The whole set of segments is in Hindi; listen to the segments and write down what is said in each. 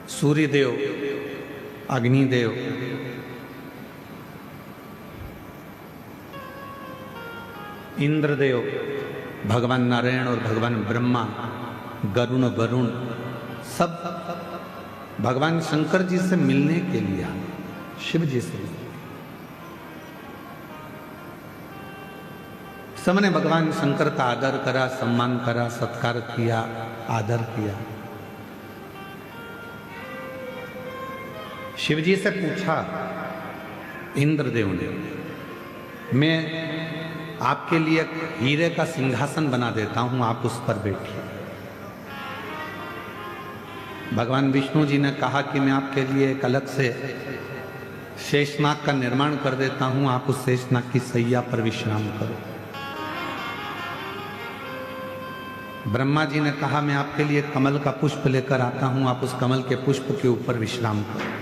सूर्यदेव, अग्निदेव, इंद्रदेव, भगवान नारायण और भगवान ब्रह्मा, गरुण वरुण सब भगवान शंकर जी से मिलने के लिए आए, शिव जी से। सबने भगवान शंकर का आदर करा, सम्मान करा, सत्कार किया, आदर किया। शिव जी से पूछा इंद्रदेव ने, मैं आपके लिए हीरे का सिंहासन बना देता हूं, आप उस पर बैठिए। भगवान विष्णु जी ने कहा कि मैं आपके लिए एक अलग से शेषनाग का निर्माण कर देता हूं, आप उस शेषनाग की सैया पर विश्राम करो। ब्रह्मा जी ने कहा मैं आपके लिए कमल का पुष्प लेकर आता हूं, आप उस कमल के पुष्प के ऊपर विश्राम करो।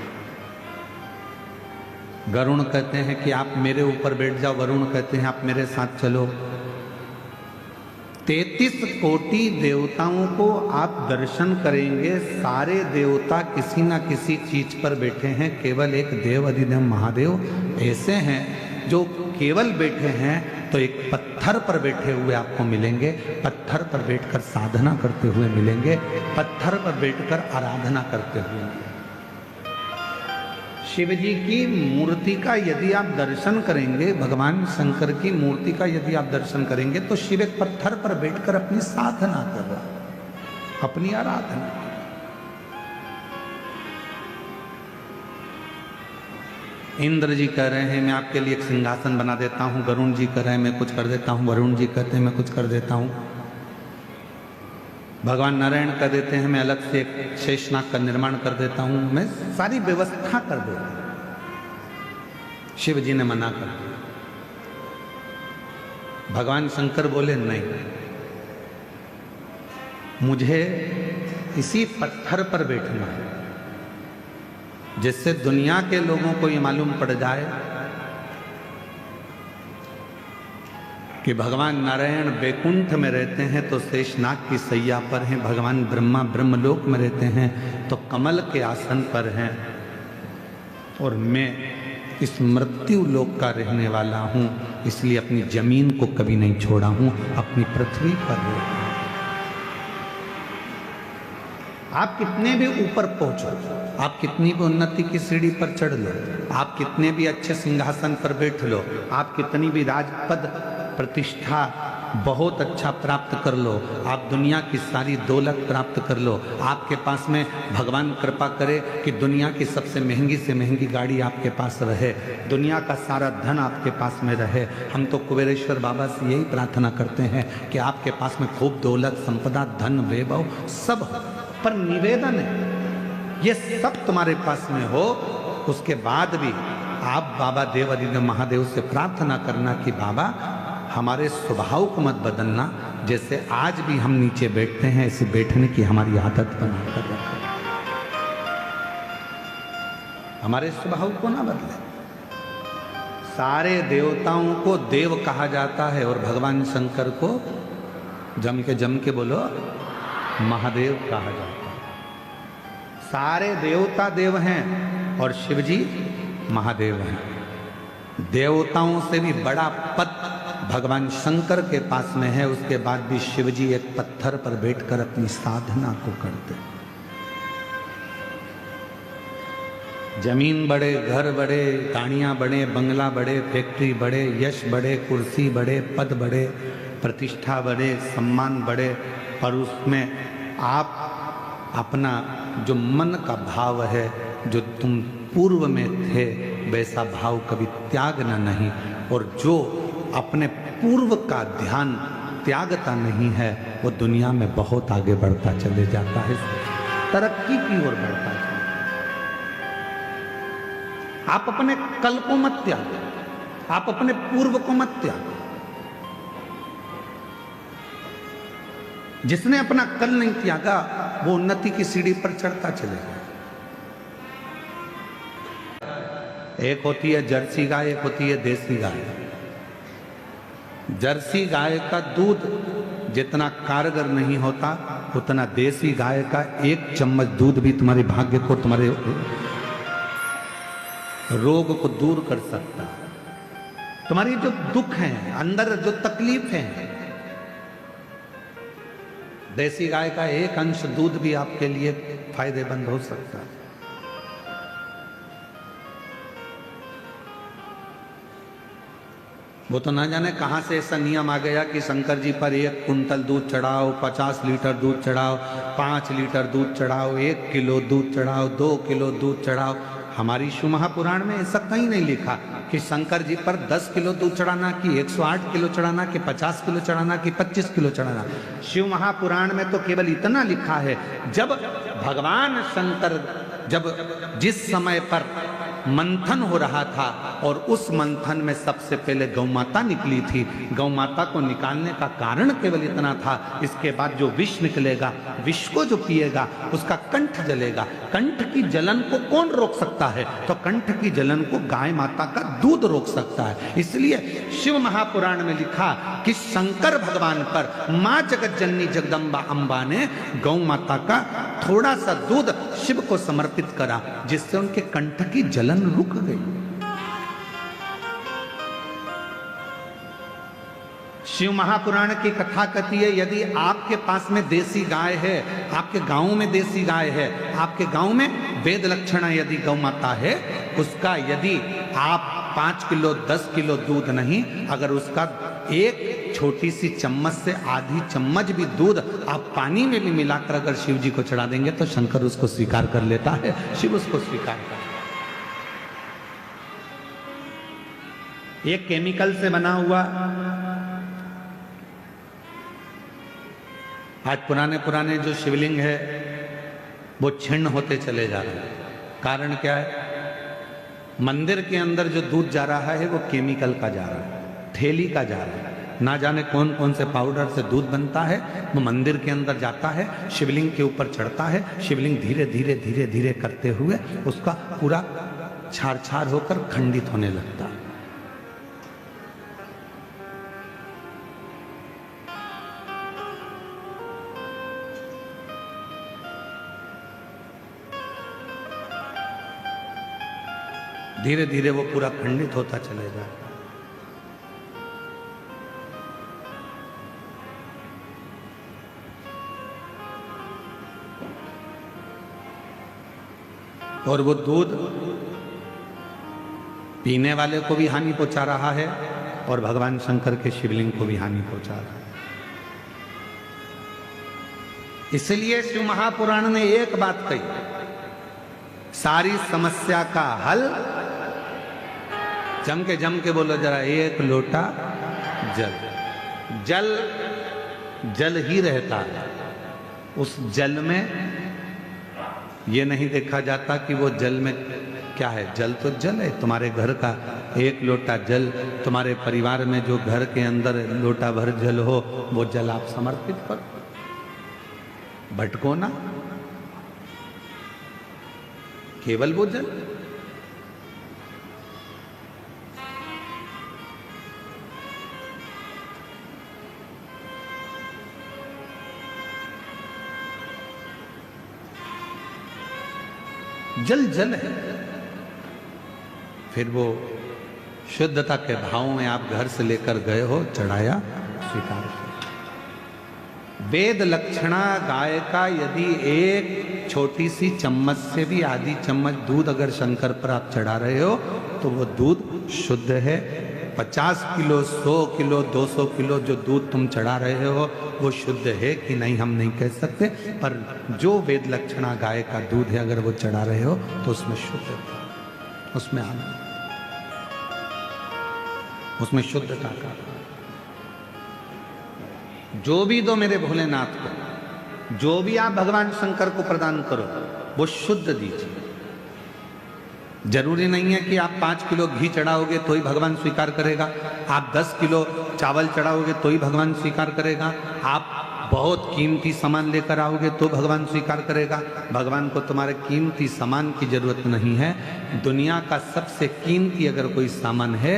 गरुण कहते हैं कि आप मेरे ऊपर बैठ जाओ, वरुण कहते हैं आप मेरे साथ चलो। 33 कोटि देवताओं को आप दर्शन करेंगे, सारे देवता किसी ना किसी चीज पर बैठे हैं, केवल एक देव अधिदेव महादेव ऐसे हैं जो केवल बैठे हैं तो एक पत्थर पर बैठे हुए आपको मिलेंगे, पत्थर पर बैठकर साधना करते हुए मिलेंगे, पत्थर पर बैठकर आराधना करते हुए मिलेंगे। शिव जी की मूर्ति का यदि आप दर्शन करेंगे, भगवान शंकर की मूर्ति का यदि आप दर्शन करेंगे तो शिव एक पत्थर पर बैठकर अपनी साधना कर रहा, अपनी आराधना। इंद्र जी कह रहे हैं मैं आपके लिए एक सिंहासन बना देता हूं, वरुण जी कह रहे हैं मैं कुछ कर देता हूं, वरुण जी कहते हैं मैं कुछ कर देता हूं, भगवान नारायण कह देते हैं मैं अलग से एक शेषनाग का निर्माण कर देता हूं, मैं सारी व्यवस्था कर देता हूं। शिव जी ने मना कर दिया। भगवान शंकर बोले नहीं, मुझे इसी पत्थर पर बैठना है, जिससे दुनिया के लोगों को ये मालूम पड़ जाए कि भगवान नारायण बैकुंठ में रहते हैं तो शेषनाग की सैया पर हैं, भगवान ब्रह्मा ब्रह्मलोक में रहते हैं तो कमल के आसन पर हैं, और मैं इस मृत्यु लोक का रहने वाला हूं, इसलिए अपनी जमीन को कभी नहीं छोड़ा हूं, अपनी पृथ्वी पर रहता हूं। आप कितने भी ऊपर पहुंचो, आप कितनी भी उन्नति की सीढ़ी पर चढ़ लो, आप कितने भी अच्छे सिंहासन पर बैठ लो, आप कितनी भी राजपद प्रतिष्ठा बहुत अच्छा प्राप्त कर लो, आप दुनिया की सारी दौलत प्राप्त कर लो, आपके पास में भगवान कृपा करे कि दुनिया की सबसे महंगी से महंगी गाड़ी आपके पास रहे, दुनिया का सारा धन आपके पास में रहे। हम तो कुबेरेश्वर बाबा से यही प्रार्थना करते हैं कि आपके पास में खूब दौलत, संपदा, धन, वैभव सब हो, पर निवेदन है ये सब तुम्हारे पास में हो, उसके बाद भी आप बाबा देव अधिदेव महादेव से प्रार्थना करना कि बाबा हमारे स्वभाव को मत बदलना, जैसे आज भी हम नीचे बैठते हैं ऐसे बैठने की हमारी आदत बनाकर रखो, हमारे स्वभाव को ना बदले। सारे देवताओं को देव कहा जाता है और भगवान शंकर को जम के बोलो महादेव कहा जाता है। सारे देवता देव हैं और शिव जी महादेव हैं। देवताओं से भी बड़ा पद भगवान शंकर के पास में है, उसके बाद भी शिव जी एक पत्थर पर बैठकर अपनी साधना को करते। जमीन बढ़े, घर बढ़े, गाड़ियां बढ़े, बंगला बढ़े, फैक्ट्री बढ़े, यश बढ़े, कुर्सी बढ़े, पद बढ़े, प्रतिष्ठा बढ़े, सम्मान बढ़े, पर उसमें आप अपना जो मन का भाव है, जो तुम पूर्व में थे वैसा भाव कभी त्यागना नहीं, और जो अपने पूर्व का ध्यान त्यागता नहीं है वो दुनिया में बहुत आगे बढ़ता चले जाता है, तरक्की की ओर बढ़ता है। आप अपने कल को मत त्यागो, आप अपने पूर्व को मत त्यागो। जिसने अपना कल नहीं त्यागा वो उन्नति की सीढ़ी पर चढ़ता चलेगा। एक होती है जर्सी गाय, एक होती है देसी गाय। जर्सी गाय का दूध जितना कारगर नहीं होता उतना देसी गाय का 1 चम्मच दूध भी तुम्हारे भाग्य को, तुम्हारे रोग को दूर कर सकता है। तुम्हारी जो दुख है, अंदर जो तकलीफ है, देसी गाय का 1 अंश दूध भी आपके लिए फायदेमंद हो सकता है। वो तो ना जाने कहां से ऐसा नियम आ गया कि शंकर जी पर 1 कुंतल दूध चढ़ाओ, 50 लीटर दूध चढ़ाओ, 5 लीटर दूध चढ़ाओ, 1 किलो दूध चढ़ाओ, 2 किलो दूध चढ़ाओ। हमारी शिव महापुराण में ऐसा कहीं नहीं लिखा कि शंकर जी पर 10 किलो दूध चढ़ाना, कि 108 किलो चढ़ाना, कि 50 किलो चढ़ाना, कि 25 किलो चढ़ाना। शिव महापुराण में तो केवल इतना लिखा है, जब भगवान शंकर जिस समय पर मंथन हो रहा था और उस मंथन में सबसे पहले गौ माता निकली थी, गौ माता को निकालने का कारण केवल इतना था, इसके बाद जो विष निकलेगा, विष को जो पिएगा उसका कंठ जलेगा। कंठ की जलन को कौन रोक सकता है? तो कंठ की जलन को गाय माता का दूध रोक सकता है। इसलिए शिव महापुराण में लिखा कि शंकर भगवान पर मां जगत जननी जगदम्बा अंबा ने गौ माता का थोड़ा सा दूध शिव को समर्पित करा, जिससे उनके कंठ की जलन रुक गई। शिव महापुराण की कथा कहती है, यदि आपके पास में देसी गाय है, आपके गांव में देसी गाय है, आपके गांव में वेद लक्षणा यदि गौ माता है, उसका यदि आप 5 किलो 10 किलो दूध नहीं, अगर उसका 1 छोटी सी चम्मच से आधी चम्मच भी दूध आप पानी में भी मिलाकर अगर शिव जी को चढ़ा देंगे तो शंकर उसको स्वीकार कर लेता है, शिव उसको स्वीकार कर। ये केमिकल से बना हुआ, आज पुराने जो शिवलिंग है वो छिन्न होते चले जा रहे हैं। कारण क्या है? मंदिर के अंदर जो दूध जा रहा है वो केमिकल का जा रहा है, थैली का जा रहा है। ना जाने कौन कौन से पाउडर से दूध बनता है, वो मंदिर के अंदर जाता है, शिवलिंग के ऊपर चढ़ता है, शिवलिंग धीरे धीरे धीरे धीरे करते हुए उसका पूरा छार छार होकर खंडित होने लगता है। धीरे धीरे वो पूरा खंडित होता चलेगा। और वो दूध पीने वाले को भी हानि पहुंचा रहा है और भगवान शंकर के शिवलिंग को भी हानि पहुंचा रहा है। इसलिए शिव महापुराण ने एक बात कही, सारी समस्या का हल, जम के बोलो जरा, 1 लोटा जल। जल जल ही रहता है, उस जल में ये नहीं देखा जाता कि वो जल में क्या है। जल तो जल है। तुम्हारे घर का 1 लोटा जल, तुम्हारे परिवार में जो घर के अंदर लोटा भर जल हो, वो जल आप समर्पित करो, भटको ना, केवल वो जल। जल जल है। फिर वो शुद्धता के भाव में आप घर से लेकर गए हो, चढ़ाया, स्वीकार किया। वेद लक्षणा गाय का यदि 1 छोटी सी चम्मच से भी आधी चम्मच दूध अगर शंकर पर आप चढ़ा रहे हो तो वो दूध शुद्ध है। 50 किलो 100 किलो 200 किलो जो दूध तुम चढ़ा रहे हो वो शुद्ध है कि नहीं हम नहीं कह सकते, पर जो वेद लक्षणा गाय का दूध है अगर वो चढ़ा रहे हो तो उसमें शुद्ध है, उसमें आनंद, उसमें शुद्धता का। जो भी दो मेरे भोलेनाथ को, जो भी आप भगवान शंकर को प्रदान करो वो शुद्ध दीजिए। जरूरी नहीं है कि आप 5 किलो घी चढ़ाओगे तो ही भगवान स्वीकार करेगा, आप 10 किलो चावल चढ़ाओगे तो ही भगवान स्वीकार करेगा, आप बहुत कीमती सामान लेकर आओगे तो भगवान स्वीकार करेगा। भगवान को तुम्हारे कीमती सामान की जरूरत नहीं है। दुनिया का सबसे कीमती अगर कोई सामान है,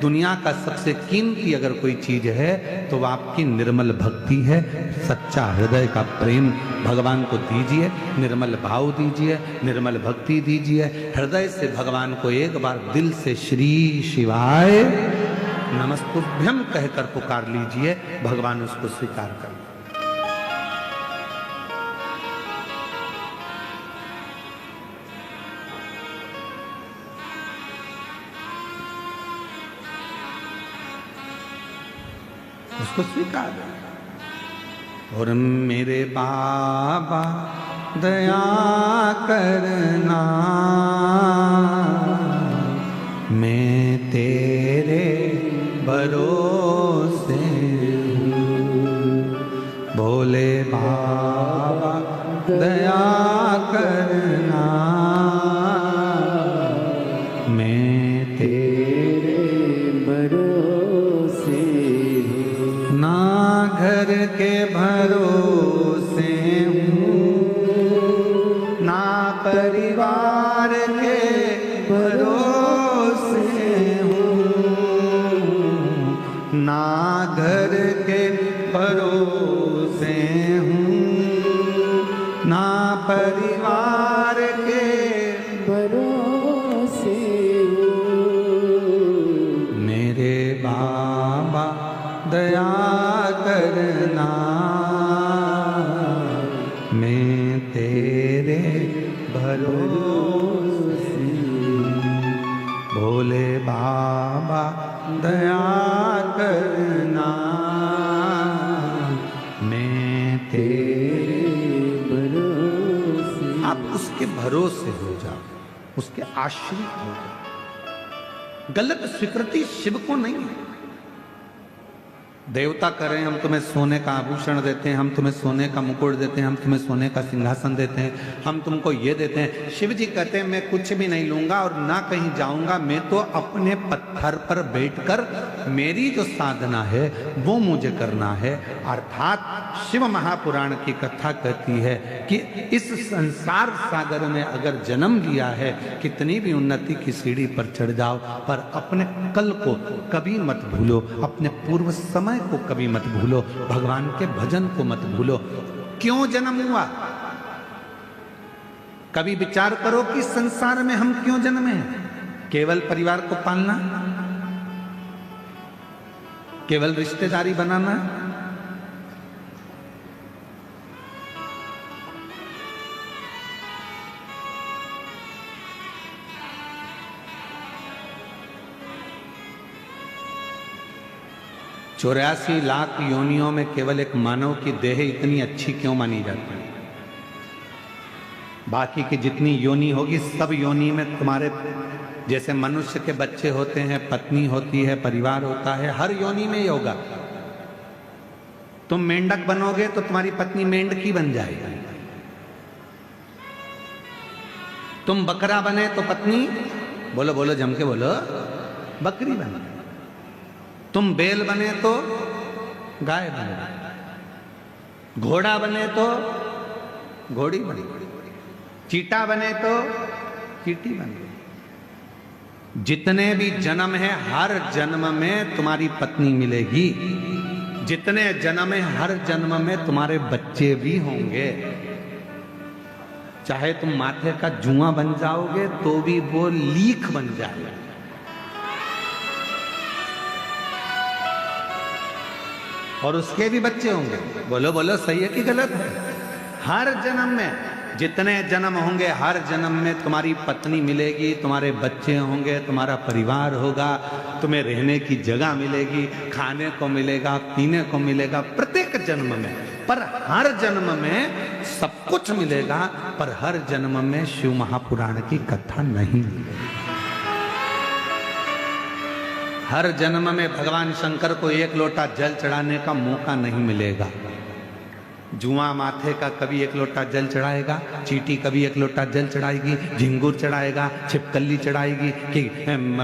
दुनिया का सबसे कीमती अगर कोई चीज है तो वह आपकी निर्मल भक्ति है। सच्चा हृदय का प्रेम भगवान को दीजिए, निर्मल भाव दीजिए, निर्मल भक्ति दीजिए। हृदय से भगवान को एक बार दिल से श्री शिवाय नमस्तुभ्यम कहकर पुकार लीजिए, भगवान उसको स्वीकार कर। उसको स्वीकार कर। और मेरे बाबा दया करना, मैं तेरे भरोसे हूँ। भोले बाबा दया करना, मैं तेरे भरोसे हूँ। ना घर के भरोसे हूँ, ना परिवार के भरोसे हूँ, ना घर के भरोसे हूँ, ना परिवार के भरोसे हूँ। मेरे बाबा दया करना, मैं तेरे भरोसे। भोले बाबा दया करना, मैं तेरे भरोसे। आप उसके भरोसे हो जाओ, उसके आश्रित हो जाओ। गलत स्वीकृति शिव को नहीं है। देवता करें हम तुम्हें सोने का आभूषण देते हैं, हम तुम्हें सोने का मुकुट देते हैं, हम तुम्हें सोने का सिंहासन देते हैं, हम तुमको ये देते हैं। शिव जी कहते हैं मैं कुछ भी नहीं लूंगा और ना कहीं जाऊंगा, मैं तो अपने पत्थर पर बैठकर मेरी जो साधना है वो मुझे करना है। अर्थात शिव महापुराण की कथा कहती है कि इस संसार सागर में अगर जन्म लिया है, कितनी भी उन्नति की सीढ़ी पर चढ़ जाओ, पर अपने कल को कभी मत भूलो, अपने पूर्व समय को कभी मत भूलो, भगवान के भजन को मत भूलो। क्यों जन्म हुआ? कभी विचार करो कि संसार में हम क्यों जन्मे हैं? केवल परिवार को पालना, केवल रिश्तेदारी बनाना, चौरासी लाख योनियों में केवल एक मानव की देह इतनी अच्छी क्यों मानी जाती है? बाकी की जितनी योनि होगी सब योनि में तुम्हारे जैसे मनुष्य के बच्चे होते हैं, पत्नी होती है, परिवार होता है, हर योनि में ही होगा। तुम मेंढक बनोगे तो तुम्हारी पत्नी मेंढकी बन जाएगी। तुम बकरा बने तो पत्नी, बोलो बोलो जम के बोलो, बकरी बने। तुम बैल बने तो गाय बने, घोड़ा बने तो घोड़ी बने, चीटा बने तो चीटी बने। जितने भी जन्म है हर जन्म में तुम्हारी पत्नी मिलेगी, जितने जन्म है हर जन्म में तुम्हारे बच्चे भी होंगे। चाहे तुम माथे का जुआ बन जाओगे तो भी वो लीख बन जाएगा। और उसके भी बच्चे होंगे। बोलो बोलो सही है कि गलत है? हर जन्म में जितने जन्म होंगे हर जन्म में तुम्हारी पत्नी मिलेगी, तुम्हारे बच्चे होंगे, तुम्हारा परिवार होगा, तुम्हें रहने की जगह मिलेगी, खाने को मिलेगा, पीने को मिलेगा प्रत्येक जन्म में। पर हर जन्म में सब कुछ मिलेगा, पर हर जन्म में शिव महापुराण की कथा नहीं मिलेगी। हर जन्म में भगवान शंकर को एक लोटा जल चढ़ाने का मौका नहीं मिलेगा। जुआ माथे का कभी एक लोटा जल चढ़ाएगा, चींटी कभी एक लोटा जल चढ़ाएगी, झिंगुर चढ़ाएगा, छिपकली चढ़ाएगी, कि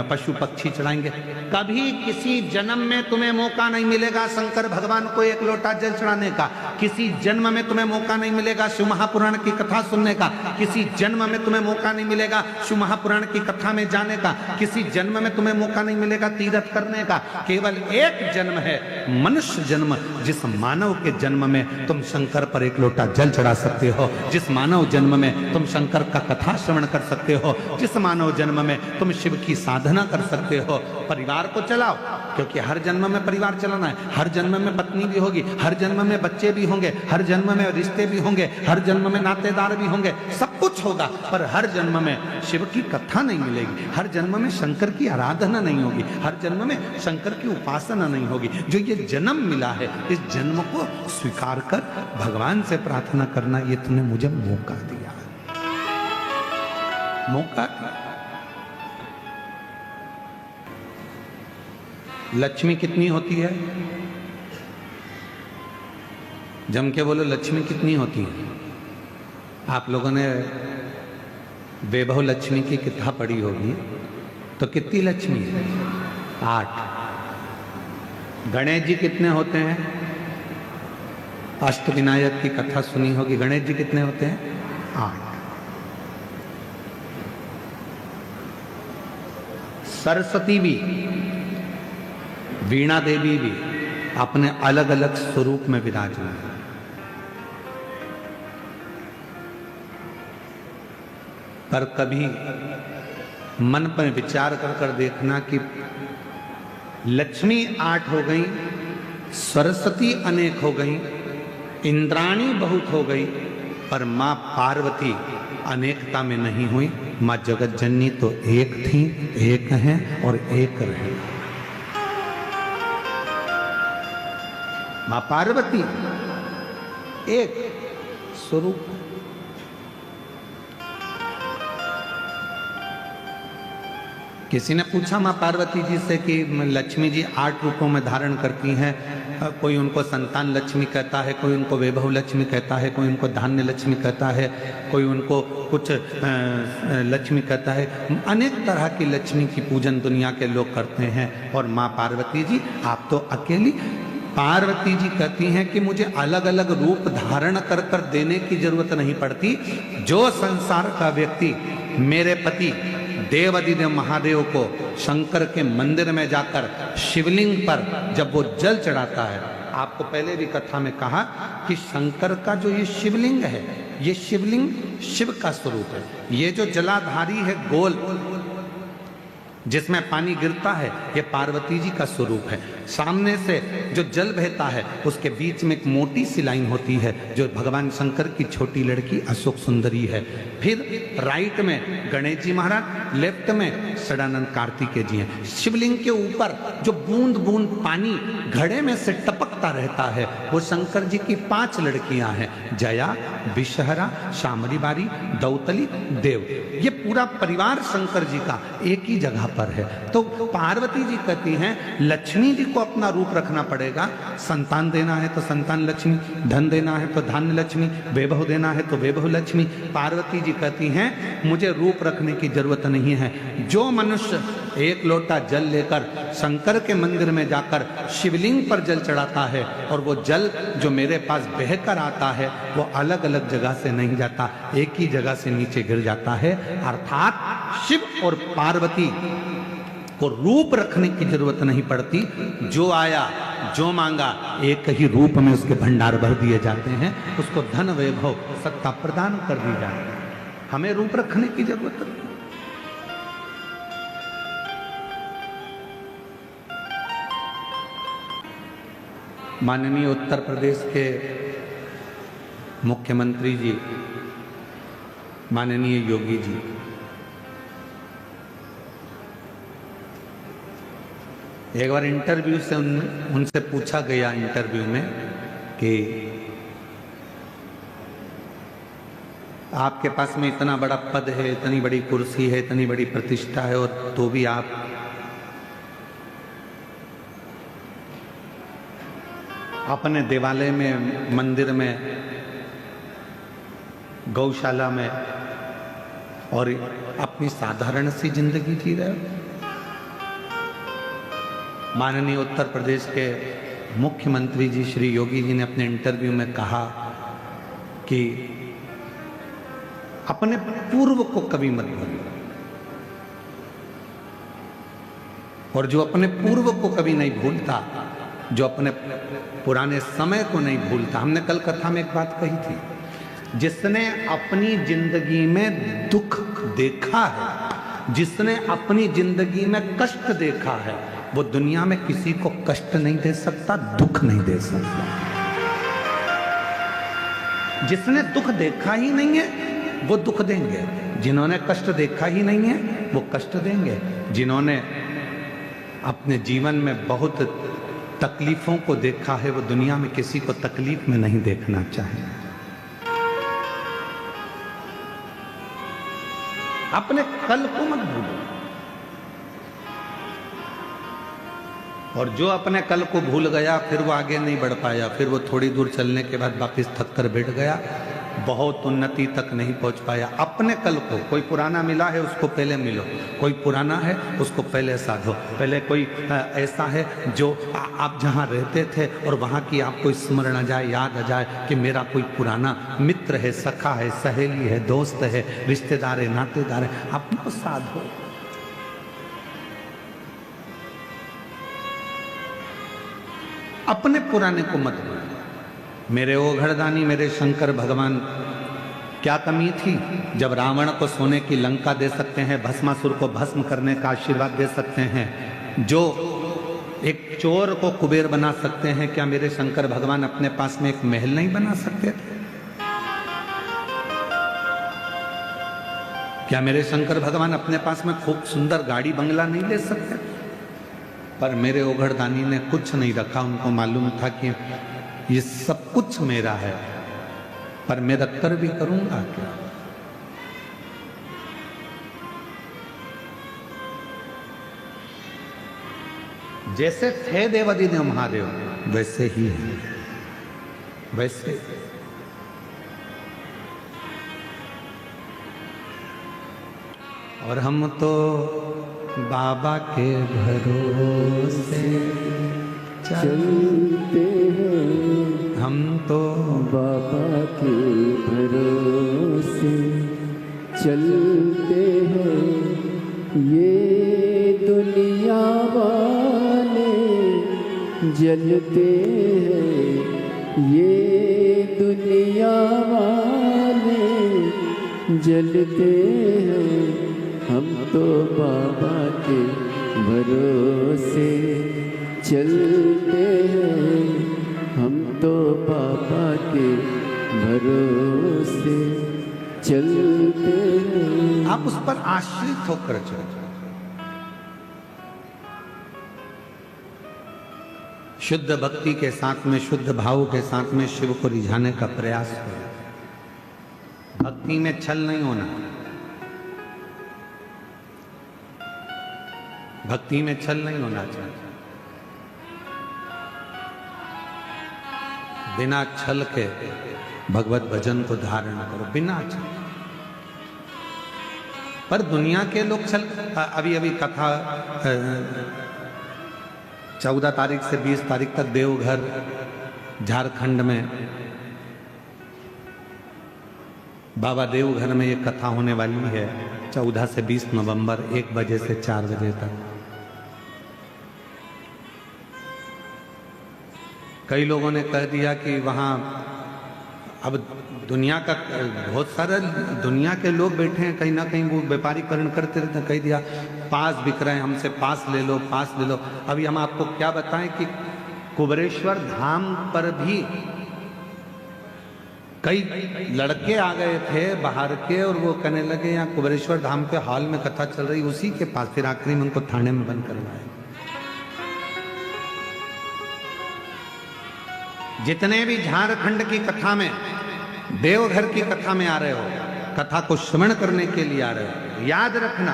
पशु पक्षी चढ़ाएंगे। कभी किसी जन्म में तुम्हें मौका नहीं मिलेगा शंकर भगवान को एक लोटा जल चढ़ाने का, किसी जन्म में तुम्हें मौका नहीं मिलेगा शिव महापुराण की कथा सुनने का, किसी जन्म में तुम्हें मौका नहीं मिलेगा शिव महापुराण की कथा में जाने का, किसी जन्म में तुम्हें मौका नहीं मिलेगा तीर्थ करने का। केवल एक जन्म है, मनुष्य जन्म, जिस मानव के जन्म में तुम शंकर पर एक लोटा जल चढ़ा सकते हो, जिस मानव जन्म में तुम शंकर का कथा श्रवण कर सकते हो, जिस मानव जन्म में तुम शिव की साधना कर सकते हो। परिवार को चलाओ, क्योंकि हर जन्म में परिवार चलाना है, हर जन्म में पत्नी भी होगी, हर जन्म में बच्चे भी होंगे, हर जन्म में रिश्ते भी होंगे, हर जन्म में नातेदार भी होंगे, सब कुछ होगा, पर हर जन्म में शिव की कथा नहीं मिलेगी, हर जन्म में शंकर की आराधना नहीं होगी, हर जन्म में शंकर की उपासना नहीं होगी। जो ये जन्म मिला है, इस जन्म को स्वीकार कर भगवान से प्रार्थना करना, ये तूने मुझे मौका दिया, मौका दिया। लक्ष्मी कितनी होती है? जम के बोलो, लक्ष्मी कितनी होती है? आप लोगों ने वैभव लक्ष्मी की किताब पढ़ी होगी, तो कितनी लक्ष्मी है? 8। गणेश जी कितने होते हैं? अष्टविनायक की कथा सुनी होगी, गणेश जी कितने होते हैं? 8। सरस्वती भी, वीणा देवी भी अपने अलग अलग स्वरूप में विराजमान है। पर कभी मन पर विचार कर देखना कि लक्ष्मी 8 हो गई, सरस्वती अनेक हो गई, इंद्राणी बहुत हो गई, पर मां पार्वती अनेकता में नहीं हुई। मां जगत जननी तो एक थी, एक हैं और एक रहे। मां पार्वती एक स्वरूप। किसी ने पूछा मां पार्वती जी से कि लक्ष्मी जी 8 रूपों में धारण करती हैं, कोई उनको संतान लक्ष्मी कहता है, कोई उनको वैभव लक्ष्मी कहता है, कोई उनको धान्य लक्ष्मी कहता है, कोई उनको कुछ लक्ष्मी कहता है। अनेक तरह की लक्ष्मी की पूजन दुनिया के लोग करते हैं, और मां पार्वती जी आप तो अकेली। पार्वती जी कहती हैं कि मुझे अलग अलग रूप धारण कर कर देने की जरूरत नहीं पड़ती। जो संसार का व्यक्ति मेरे पति देवादिदेव महादेव को शंकर के मंदिर में जाकर शिवलिंग पर जब वो जल चढ़ाता है, आपको पहले भी कथा में कहा कि शंकर का जो ये शिवलिंग है, ये शिवलिंग शिव का स्वरूप है। ये जो जलाधारी है गोल जिसमें पानी गिरता है, ये पार्वती जी का स्वरूप है। सामने से जो जल बहता है उसके बीच में एक मोटी सी लाइन होती है जो भगवान शंकर की छोटी लड़की अशोक सुंदरी है। फिर राइट में गणेश जी महाराज, लेफ्ट में सदानंद कार्तिकेय जी हैं। शिवलिंग के ऊपर जो बूंद बूंद पानी घड़े में से टपकता रहता है वो शंकर जी की 5 लड़कियां हैं, जया, विषहरा, शामरी बारी, दौतली, देव। ये पूरा परिवार शंकर जी का एक ही जगह पर है। तो पार्वती जी कहती हैं लक्ष्मी जी को अपना रूप रखना पड़ेगा। संतान देना है तो संतान लक्ष्मी, धन देना है तो धन लक्ष्मी, वैभव देना है तो वैभव लक्ष्मी। पार्वती जी कहती हैं मुझे रूप रखने की जरूरत नहीं है। जो मनुष्य एक लोटा जल लेकर शंकर के मंदिर में जाकर शिवलिंग पर जल चढ़ाता है और वो जल जो मेरे पास बहकर आता है वो अलग अलग जगह से नहीं जाता, एक ही जगह से नीचे गिर जाता है। अर्थात शिव और पार्वती को रूप रखने की जरूरत नहीं पड़ती। जो आया जो मांगा एक ही रूप में उसके भंडार भर दिए जाते हैं, उसको धन वैभव सत्ता प्रदान कर दी जाती है। हमें रूप रखने की जरूरत नहीं। माननीय उत्तर प्रदेश के मुख्यमंत्री जी माननीय योगी जी, एक बार इंटरव्यू से उनसे पूछा गया इंटरव्यू में कि आपके पास में इतना बड़ा पद है, इतनी बड़ी कुर्सी है, इतनी बड़ी प्रतिष्ठा है, और तो भी आप अपने देवालय में, मंदिर में, गौशाला में और अपनी साधारण सी जिंदगी जी रहे हो। माननीय उत्तर प्रदेश के मुख्यमंत्री जी श्री योगी जी ने अपने इंटरव्यू में कहा कि अपने पूर्व को कभी मत भूलो, और जो अपने पूर्व को कभी नहीं भूलता, जो अपने पुराने समय को नहीं भूलता। हमने कल कथा में एक बात कही थी, जिसने अपनी जिंदगी में दुख देखा है, जिसने अपनी जिंदगी में कष्ट देखा है, वो दुनिया में किसी को कष्ट नहीं दे सकता, दुख नहीं दे सकता। जिसने दुख देखा ही नहीं है वो दुख देंगे, जिन्होंने कष्ट देखा ही नहीं है वो कष्ट देंगे, जिन्होंने अपने जीवन में बहुत तकलीफों को देखा है वो दुनिया में किसी को तकलीफ में नहीं देखना चाहिए। अपने कल को मत भूलो, और जो अपने कल को भूल गया फिर वो आगे नहीं बढ़ पाया, फिर वो थोड़ी दूर चलने के बाद वापस थक कर बैठ गया, बहुत उन्नति तक नहीं पहुंच पाया। अपने कल को, कोई पुराना मिला है उसको पहले मिलो, कोई पुराना है उसको पहले साधो। पहले कोई ऐसा है जो आप जहाँ रहते थे और वहाँ की आपको स्मरण आ जाए, याद आ जाए कि मेरा कोई पुराना मित्र है, सखा है, सहेली है, दोस्त है, रिश्तेदार है, नातेदार है, अपने साधो। अपने पुराने को मत भूलो। मेरे ओघड़दानी, मेरे शंकर भगवान, क्या कमी थी जब रावण को सोने की लंका दे सकते हैं, भस्मासुर को भस्म करने का आशीर्वाद दे सकते हैं, जो एक चोर को कुबेर बना सकते हैं, क्या मेरे शंकर भगवान अपने पास में एक महल नहीं बना सकते थे? क्या मेरे शंकर भगवान अपने पास में खूब सुंदर गाड़ी बंगला नहीं ले सकते? पर मेरे ओघड़दानी ने कुछ नहीं रखा। उनको मालूम था कि ये सब कुछ मेरा है, पर मैं रख कर भी करूंगा क्या? जैसे थे देवादिदेव महादेव वैसे ही है, वैसे। और हम तो बाबा के भरोसे चलते हैं, हम तो बाबा के भरोसे चलते हैं। ये दुनिया वाले जलते हैं, ये दुनिया वाले जलते हैं। हम तो बाबा के भरोसे चलते हैं, हम तो बाबा के भरोसे चलते हैं। आप उस पर आश्रित होकर चलो। शुद्ध भक्ति के साथ में, शुद्ध भाव के साथ में शिव को रिझाने का प्रयास करो। भक्ति में छल नहीं होना, भक्ति में छल नहीं होना चाहिए। बिना छल के भगवत भजन को धारण करो, बिना छल। पर दुनिया के लोग छल, अभी कथा 14 तारीख से 20 तारीख तक देवघर झारखंड में, बाबा देवघर में ये कथा होने वाली है 14 से 20 नवंबर 1 बजे से 4 बजे तक। कई लोगों ने कह दिया कि वहाँ अब दुनिया का बहुत सारे दुनिया के लोग बैठे हैं, कहीं ना कहीं वो व्यापारीकरण करते रहते हैं। कह दिया पास बिक रहे हैं, हमसे पास ले लो, पास ले लो। अभी हम आपको क्या बताएं कि कुबेरेश्वर धाम पर भी कई लड़के आ गए थे बाहर के, और वो कहने लगे यहाँ कुबेरेश्वर धाम के हॉल में कथा चल रही, उसी के पास। फिर आखिरी में उनको थाने में बंद करवाया। जितने भी झारखंड की कथा में, देवघर की कथा में आ रहे हो, कथा को श्रवण करने के लिए आ रहे हो, याद रखना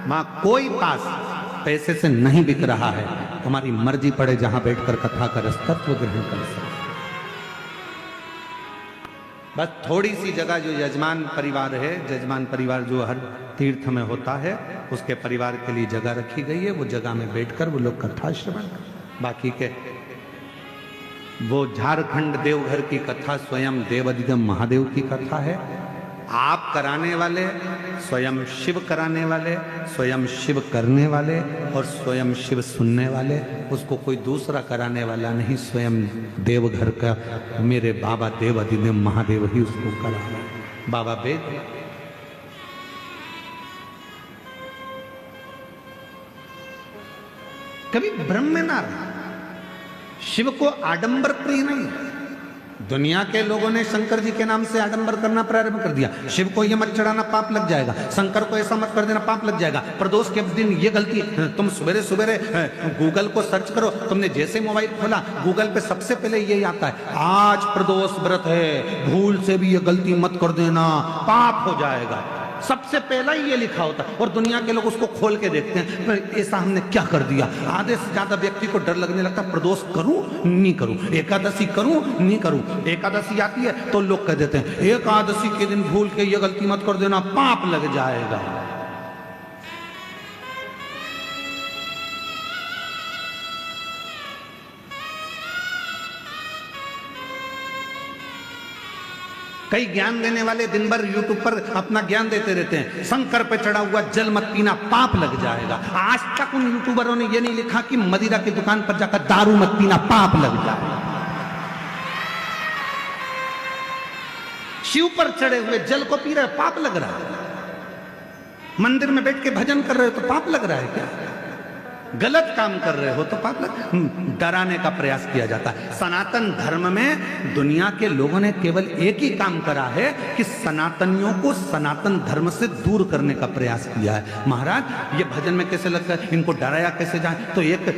वहां कोई पास पैसे से नहीं बिक रहा है। तुम्हारी मर्जी पड़े जहां बैठकर कथा का रसतत्व ग्रहण कर सकते। बस थोड़ी सी जगह जो यजमान परिवार है, यजमान परिवार जो हर तीर्थ में होता है, उसके परिवार के लिए जगह रखी गई है। वो जगह में बैठकर वो लोग कथा श्रवण कर, बाकी के वो झारखंड देवघर की कथा स्वयं देवादिदेव महादेव की कथा है। आप कराने वाले, स्वयं शिव कराने वाले, स्वयं शिव करने वाले और स्वयं शिव सुनने वाले, उसको कोई दूसरा कराने वाला नहीं, स्वयं देवघर का मेरे बाबा देवादिदेव महादेव ही उसको करा रहा है। बाबा वेद कभी ब्रह्म में ना रहा। शिव को आडंबर प्रिय नहीं। दुनिया के लोगों ने शंकर जी के नाम से आडंबर करना प्रारंभ कर दिया। शिव को ये मत चढ़ाना, पाप लग जाएगा। शंकर को ऐसा मत कर देना, पाप लग जाएगा। प्रदोष के दिन ये गलती, तुम सवेरे सवेरे गूगल को सर्च करो, तुमने जैसे मोबाइल खोला गूगल पे सबसे पहले यही आता है, आज प्रदोष व्रत है, भूल से भी ये गलती मत कर देना, पाप हो जाएगा। सबसे पहला ही ये लिखा होता है और दुनिया के लोग उसको खोल के देखते हैं, ऐसा हमने क्या कर दिया। आधे से ज्यादा व्यक्ति को डर लगने लगता, प्रदोष करूं नहीं करूं, एकादशी करूं नहीं करूं। एकादशी आती है तो लोग कह देते हैं एकादशी के दिन भूल के ये गलती मत कर देना, पाप लग जाएगा। कई ज्ञान देने वाले दिन भर यूट्यूब पर अपना ज्ञान देते रहते हैं, शंकर पे चढ़ा हुआ जल मत पीना, पाप लग जाएगा। आज तक उन यूट्यूबरों ने ये नहीं लिखा कि मदिरा की दुकान पर जाकर दारू मत पीना, पाप लग जाएगा। शिव पर चढ़े हुए जल को पी रहे, पाप लग रहा है। मंदिर में बैठ के भजन कर रहे हो तो पाप लग रहा है क्या? गलत काम कर रहे हो तो पाप लग। डराने का प्रयास किया जाता है। सनातन धर्म में दुनिया के लोगों ने केवल एक ही काम करा है कि सनातनियों को सनातन धर्म से दूर करने का प्रयास किया है। महाराज ये भजन में कैसे लगता है, इनको डराया कैसे जाए, तो एक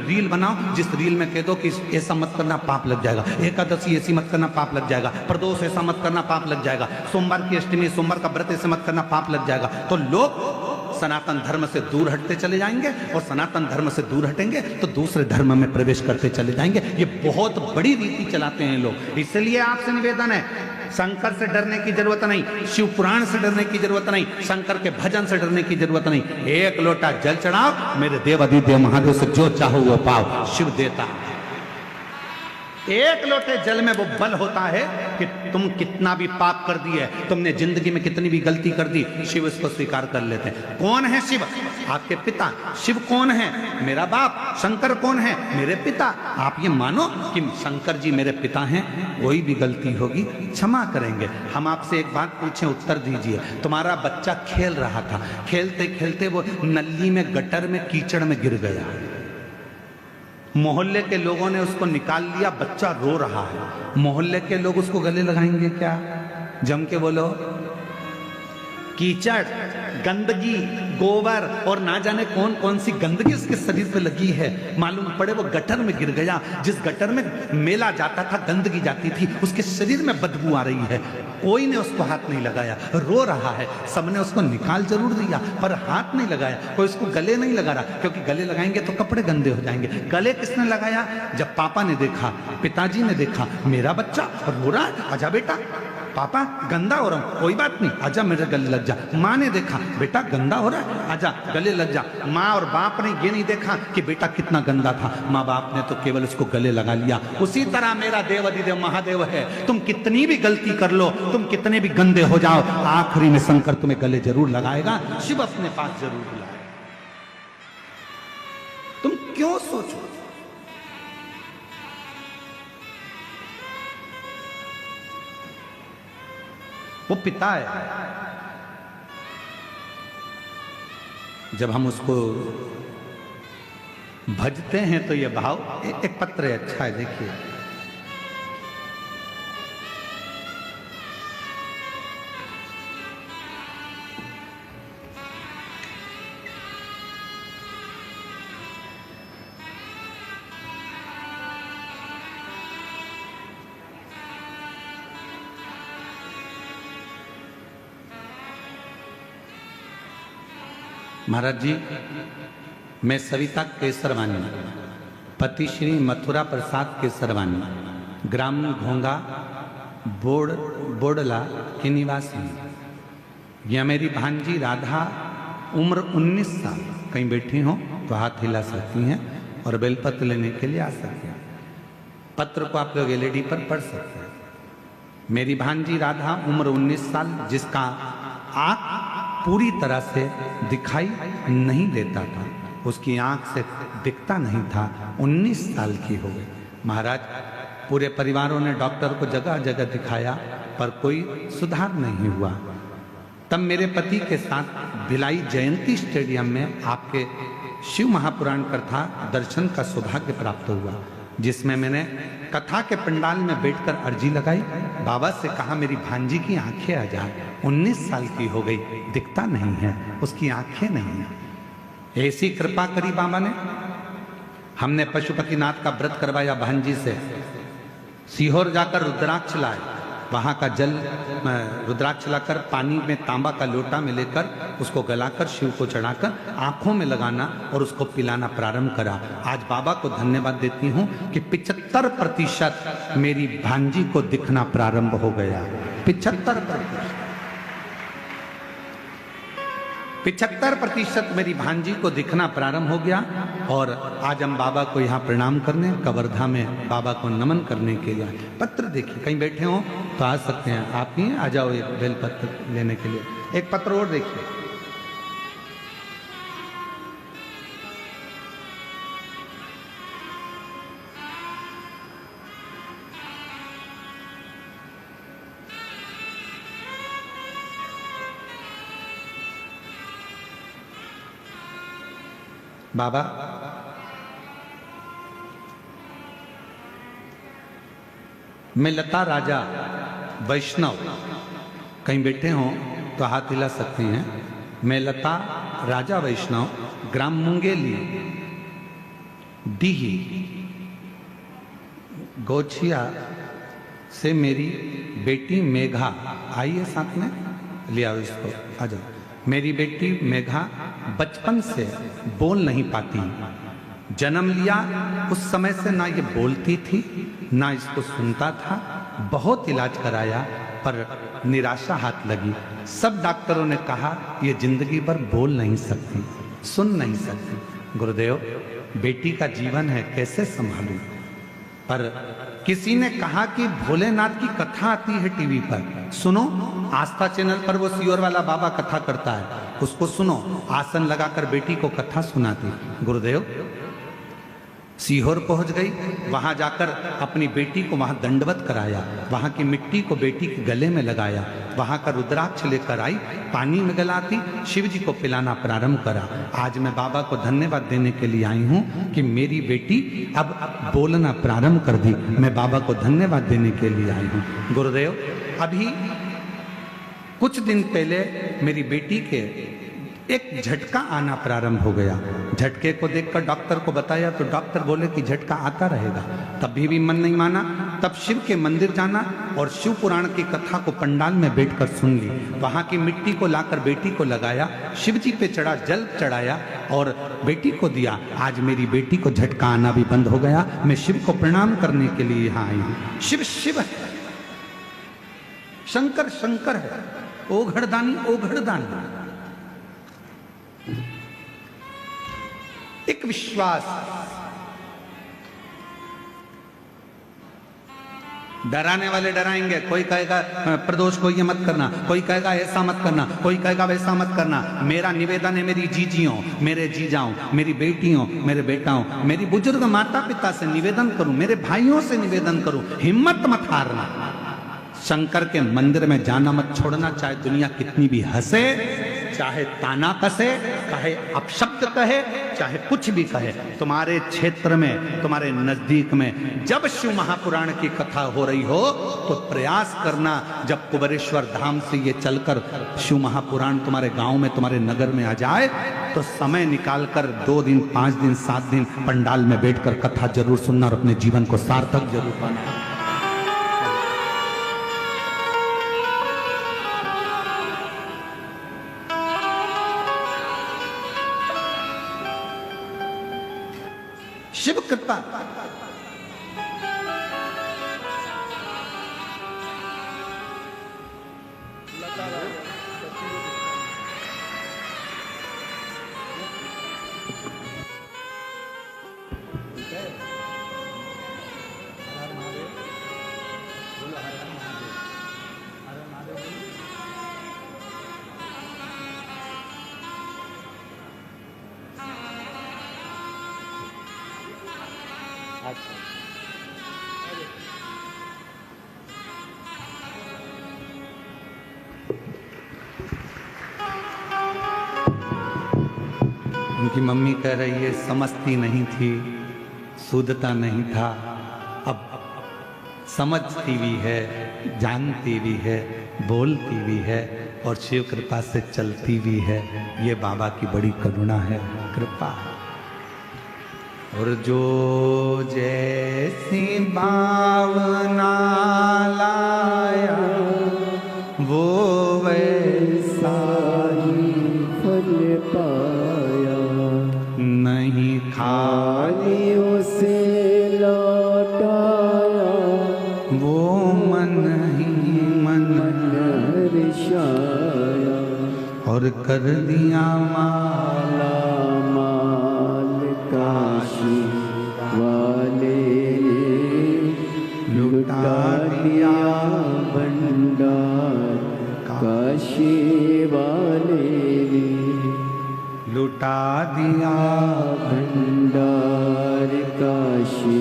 रील बनाओ जिस रील में कह दो कि ऐसा मत करना, पाप लग जाएगा। एकादशी ऐसी मत करना, पाप लग जाएगा। प्रदोष ऐसा मत करना, पाप लग जाएगा। सोमवार की अष्टमी, सोमवार का व्रत ऐसे मत करना, पाप लग जाएगा। तो लोग सनातन धर्म से दूर हटते चले जाएंगे और सनातन धर्म से दूर हटेंगे तो दूसरे धर्म में प्रवेश करते चले जाएंगे। ये बहुत बड़ी रीति चलाते हैं लोग। इसलिए आपसे निवेदन है, शंकर से डरने की जरूरत नहीं, शिव पुराण से डरने की जरूरत नहीं, शंकर के भजन से डरने की जरूरत नहीं। एक लोटा जल चढ़ाओ, मेरे देवादिदेव महादेव से जो चाहो वो पाओ, शिव देता है। एक लोटे जल में वो बल होता है कि तुम कितना भी पाप कर दिए, तुमने जिंदगी में कितनी भी गलती कर दी, शिव इसको स्वीकार कर लेते हैं। कौन है शिव? आपके पिता। शिव कौन है? मेरा बाप। शंकर कौन है? मेरे पिता। आप ये मानो कि शंकर जी मेरे पिता हैं, कोई भी गलती होगी क्षमा करेंगे। हम आपसे एक बात पूछें, उत्तर दीजिए। तुम्हारा बच्चा खेल रहा था, खेलते खेलते वो नली में, गटर में, कीचड़ में गिर गया। मोहल्ले के लोगों ने उसको निकाल लिया, बच्चा रो रहा है। मोहल्ले के लोग उसको गले लगाएंगे क्या? जम के बोलो। कीचड़, गंदगी, गोबर और ना जाने कौन कौन सी गंदगी उसके शरीर पे लगी है। मालूम पड़े वो गटर में गिर गया। जिस गटर में मेला जाता था, गंदगी जाती थी, उसके शरीर में बदबू आ रही है। कोई ने उसको हाथ नहीं लगाया, रो रहा है। सबने उसको निकाल जरूर दिया पर हाथ नहीं लगाया। कोई उसको गले नहीं लगा रहा, क्योंकि गले लगाएंगे तो कपड़े गंदे हो जाएंगे। गले किसने लगाया? जब पापा ने देखा, पिताजी ने देखा, मेरा बच्चा रो रहा है, आजा बेटा। पापा गंदा हो रहा हूं, कोई बात नहीं, आजा मेरे गले लग जा। माँ ने देखा, बेटा गंदा हो रहा है, आजा गले लग जा। माँ और बाप ने ये नहीं देखा कि बेटा कितना गंदा था, माँ बाप ने तो केवल उसको गले लगा लिया। उसी तरह मेरा देवादिदेव महादेव है। तुम कितनी भी गलती कर लो, तुम कितने भी गंदे हो जाओ, आखिरी में शंकर तुम्हें गले जरूर लगाएगा, शिव अपने पास जरूर बुलाएगा। तुम क्यों सोचो? वो पिता है। जब हम उसको भजते हैं तो ये भाव, एक पत्र है, अच्छा है, देखिए। महाराज जी, मैं सविता केसरवानी, पति श्री मथुरा प्रसाद केसरवानी, ग्राम घोंगा, बोडला की निवासी। यह मेरी भांजी राधा, उम्र 19 साल। कहीं बैठी हो तो हाथ हिला सकती हैं और बेलपत्र लेने के लिए आ सकती हैं। पत्र को आप लोग एलईडी पर पढ़ सकते हैं। मेरी भांजी राधा, उम्र 19 साल, जिसका आंख पूरी तरह से दिखाई नहीं देता था, उसकी आंख से दिखता नहीं था, 19 साल की हो गई। महाराज, पूरे परिवारों ने डॉक्टर को जगह जगह दिखाया पर कोई सुधार नहीं हुआ। तब मेरे पति के साथ भिलाई जयंती स्टेडियम में आपके शिव महापुराण कथा दर्शन का सौभाग्य प्राप्त हुआ, जिसमें मैंने कथा के पंडाल में बैठकर अर्जी लगाई। बाबा से कहा मेरी भांजी की आंखें आ जाए, 19 साल की हो गई, दिखता नहीं है, उसकी आंखें नहीं है। ऐसी कृपा करी बाबा ने। हमने पशुपतिनाथ का व्रत करवाया भांजी से। सीहोर जाकर रुद्राक्ष लाए, वहां का जल रुद्राक्ष लाकर पानी में तांबा का लोटा में लेकर उसको गलाकर शिव को चढ़ाकर आंखों में लगाना और उसको पिलाना प्रारंभ करा। आज बाबा को धन्यवाद देती हूं कि 75% मेरी भांजी को दिखना प्रारंभ हो गया। 75% मेरी भांजी को दिखना प्रारंभ हो गया। और आज हम बाबा को यहाँ प्रणाम करने, कवर्धा में बाबा को नमन करने के लिए। पत्र देखिए, कहीं बैठे हो तो आ सकते हैं, आप ही आ जाओ एक बेलपत्र लेने के लिए। एक पत्र और देखिए, बाबा मैं लता राजा वैष्णव, कहीं बैठे हो तो हाथ हिला सकते हैं। मैं लता राजा वैष्णव, ग्राम मुंगेली, डीही, गोछिया से मेरी बेटी मेघा, आइए साथ में ले आओ इसको, आ जाओ। मेरी बेटी मेघा बचपन से बोल नहीं पाती। जन्म लिया उस समय से ना ये बोलती थी ना इसको सुनता था। बहुत इलाज कराया पर निराशा हाथ लगी। सब डॉक्टरों ने कहा ये जिंदगी भर बोल नहीं सकती, सुन नहीं सकती। गुरुदेव, बेटी का जीवन है, कैसे संभालूं? पर किसी ने कहा कि भोलेनाथ की कथा आती है टीवी पर, सुनो। आस्था चैनल पर वो सीहोर वाला बाबा कथा करता है, उसको सुनो। आसन लगाकर बेटी को कथा सुनाती। गुरुदेव, सीहोर पहुंच गई, वहां जाकर अपनी बेटी को वहां दंडवत कराया, वहां की मिट्टी को बेटी के गले में लगाया, वहां का रुद्राक्ष लेकर आई, पानी में गलाती, शिव जी को पिलाना प्रारंभ करा। आज मैं बाबा को धन्यवाद देने के लिए आई हूं कि मेरी बेटी अब बोलना प्रारंभ कर दी। मैं बाबा को धन्यवाद देने के लिए आई हूं। गुरुदेव, अभी कुछ दिन पहले मेरी बेटी के एक झटका आना प्रारंभ हो गया। झटके को देखकर डॉक्टर को बताया तो डॉक्टर बोले कि झटका आता रहेगा। तभी भी मन नहीं माना। तब शिव के मंदिर जाना और शिव पुराण की कथा को पंडाल में बैठकर सुन ली। वहां की मिट्टी को लाकर बेटी को लगाया, शिव जी पे चढ़ा, जल चढ़ाया और बेटी को दिया। आज मेरी बेटी को झटका आना भी बंद हो गया। मैं शिव को प्रणाम करने के लिए यहाँ आई हूँ। शिव शिव है, शंकर शंकर है, ओघड़दानी ओघड़दानी। एक विश्वास, डराने वाले डराएंगे। कोई कहेगा प्रदोष को ये मत करना, कोई कहेगा ऐसा मत करना, कोई कहेगा वैसा मत करना। मेरा निवेदन है मेरी जीजियों, मेरे जीजाओं, मेरी बेटियों, मेरे बेटाओं, मेरी बुजुर्ग माता पिता से निवेदन करूं, मेरे भाइयों से निवेदन करूं, हिम्मत मत हारना। शंकर के मंदिर में जाना मत छोड़ना, चाहे दुनिया कितनी भी हंसे, चाहे ताना कसे, चाहे अपशब्द कहे, चाहे कुछ भी कहे। तुम्हारे क्षेत्र में, तुम्हारे नजदीक में जब शिव महापुराण की कथा हो रही हो तो प्रयास करना, जब कुबेरेश्वर धाम से ये चलकर शिव महापुराण तुम्हारे गांव में, तुम्हारे नगर में आ जाए तो समय निकालकर 2 दिन, 5 दिन, 7 दिन पंडाल में बैठकर कथा जरूर सुनना और अपने जीवन को सार्थक जरूर पाना। शिव कृपा। अच्छा उनकी मम्मी कह रही है समझती नहीं थी, सूदता नहीं था, अब समझती भी है, जानती भी है, बोलती भी है और शिव कृपा से चलती भी है। ये बाबा की बड़ी करुणा है, कृपा है। और जो जैसी भावना लाया वो वैसा ही फल पाया, नहीं खाली खाली उसे लौटाया, वो मन ही मन हर्षाया। और कर दिया माला माला माल काशी वाले लुटा दिया भंडार, काशी वाले लुटा दिया भंडार, काशी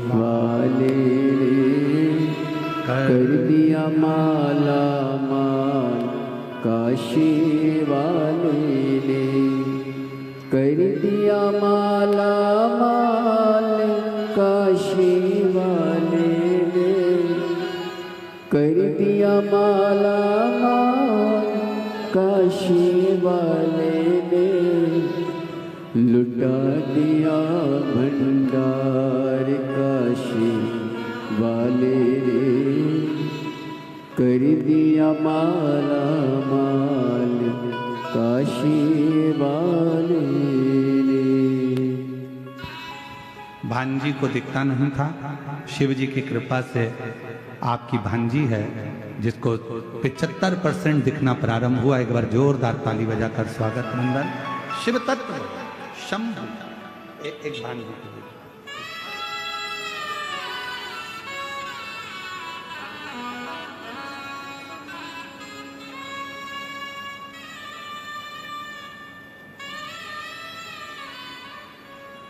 वाले कर दिया माला माल, काशी वाले ने कर दिया माला माल, काशी वाले ने कर दिया माला माल, काशी वाले ने लुटा दिया भंडार, काशी वाले ने कर दिया माला माल, काशी वाले ने। भांजी को दिखता नहीं था, शिव जी की कृपा से आपकी भांजी है जिसको 75% दिखना प्रारंभ हुआ। एक बार जोरदार ताली बजाकर स्वागत नंदन। शिव तत्व शंभु एक भांजी को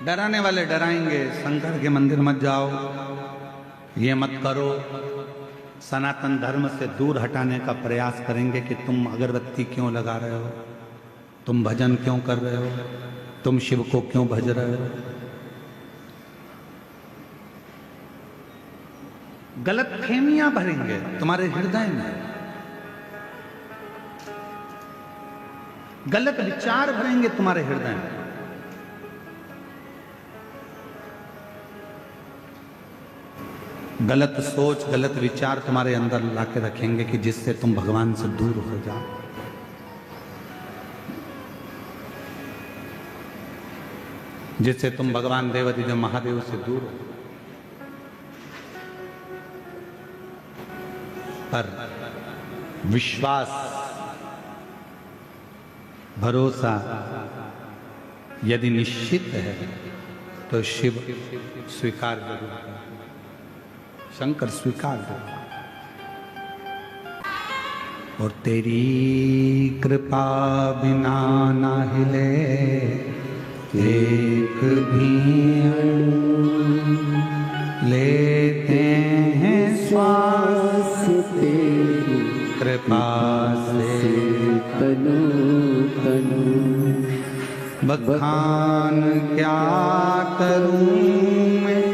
डराने वाले डराएंगे, शंकर के मंदिर मत जाओ, ये मत करो, सनातन धर्म से दूर हटाने का प्रयास करेंगे कि तुम अगरबत्ती क्यों लगा रहे हो, तुम भजन क्यों कर रहे हो, तुम शिव को क्यों भज रहे हो। गलत फहमियां भरेंगे तुम्हारे हृदय में, गलत विचार भरेंगे तुम्हारे हृदय में। गलत सोच, गलत विचार तुम्हारे अंदर लाके रखेंगे कि जिससे तुम भगवान से दूर हो जाओ। जिससे तुम भगवान देवाधिदेव महादेव से दूर हो। पर विश्वास, भरोसा यदि निश्चित है तो शिव स्वीकार जरूर करें, शंकर स्वीकार करें। और तेरी कृपा बिना ना हिले एक भी अणु, लेते हैं श्वास तेरी कृपा से तनु तनु, बखान क्या करूं मैं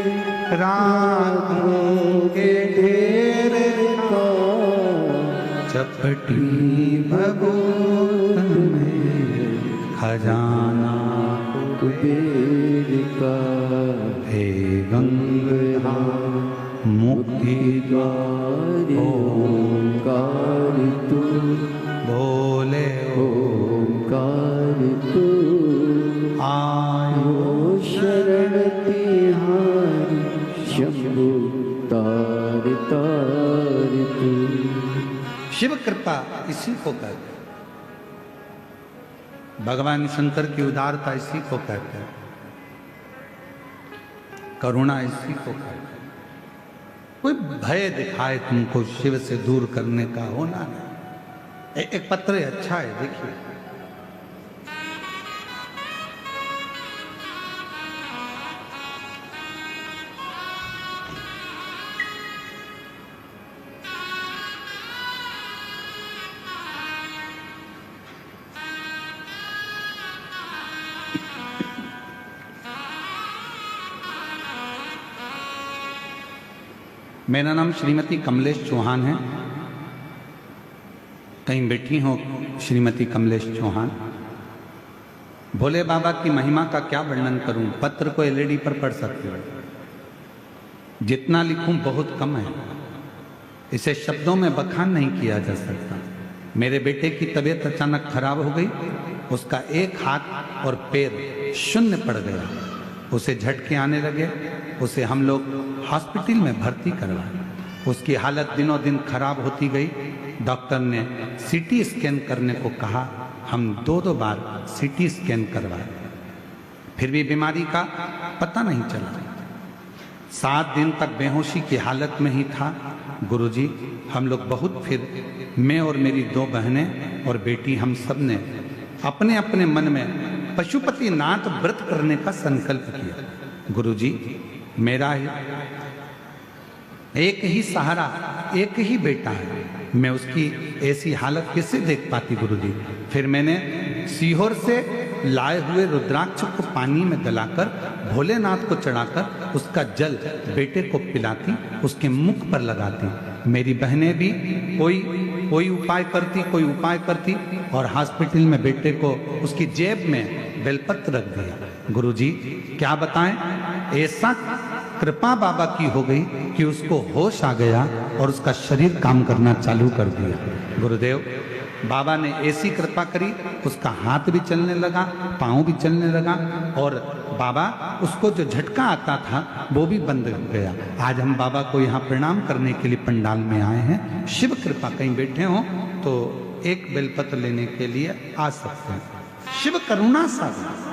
रातों के ढेर का, चपटी भगोत में खजाना कुबेर का, हे गंगा मुक्ति द्वार ओंकार तू, बोले ओंकार तू, आयो शरण तिहारी शंभु तार तार तू। शिव कृपा इसी को कहते हैं, भगवान शंकर की उदारता इसी को कहते हैं, करुणा इसी को कहते हैं। कोई भय दिखाए तुमको शिव से दूर करने का होना नहीं। एक पत्र अच्छा है, देखिए। मेरा नाम श्रीमती कमलेश चौहान है। कहीं बैठी हो श्रीमती कमलेश चौहान। भोले बाबा की महिमा का क्या वर्णन करूं, पत्र को एलईडी पर पढ़ सकते हो। जितना लिखूं बहुत कम है, इसे शब्दों में बखान नहीं किया जा सकता। मेरे बेटे की तबीयत अचानक खराब हो गई। उसका एक हाथ और पैर शून्य पड़ गया। उसे झटके आने लगे। उसे हम लोग हॉस्पिटल में भर्ती करवाए। उसकी हालत दिनों दिन खराब होती गई। डॉक्टर ने सीटी स्कैन करने को कहा। हम दो बार सीटी स्कैन करवाए, फिर भी बीमारी का पता नहीं चला। 7 दिन तक बेहोशी की हालत में ही था। गुरुजी, हम लोग बहुत, फिर मैं और मेरी 2 बहनें और बेटी, हम सब ने अपने अपने मन में पशुपति नाथ व्रत करने का संकल्प किया। गुरुजी, मेरा एक ही सहारा, एक ही बेटा है। मैं उसकी ऐसी हालत कैसे देख पाती गुरुजी। फिर मैंने सीहोर से लाए हुए रुद्राक्ष को पानी में गलाकर भोलेनाथ को चढ़ाकर उसका जल बेटे को पिलाती, उसके मुख पर लगाती। मेरी बहनें भी कोई उपाय करती और हॉस्पिटल में बेटे को उसकी जेब में बेलपत्र रख दिया। गुरुजी, क्या बताएं, ऐसा कृपा बाबा की हो गई कि उसको होश आ गया और उसका शरीर काम करना चालू कर दिया। गुरुदेव, बाबा ने ऐसी कृपा करी, उसका हाथ भी चलने लगा, पाँव भी चलने लगा और बाबा, उसको जो झटका आता था वो भी बंद हो गया। आज हम बाबा को यहाँ प्रणाम करने के लिए पंडाल में आए हैं। शिव कृपा, कहीं बैठे हो तो एक बेलपत्र लेने के लिए आ सकते हैं। शिव करुणा सागर।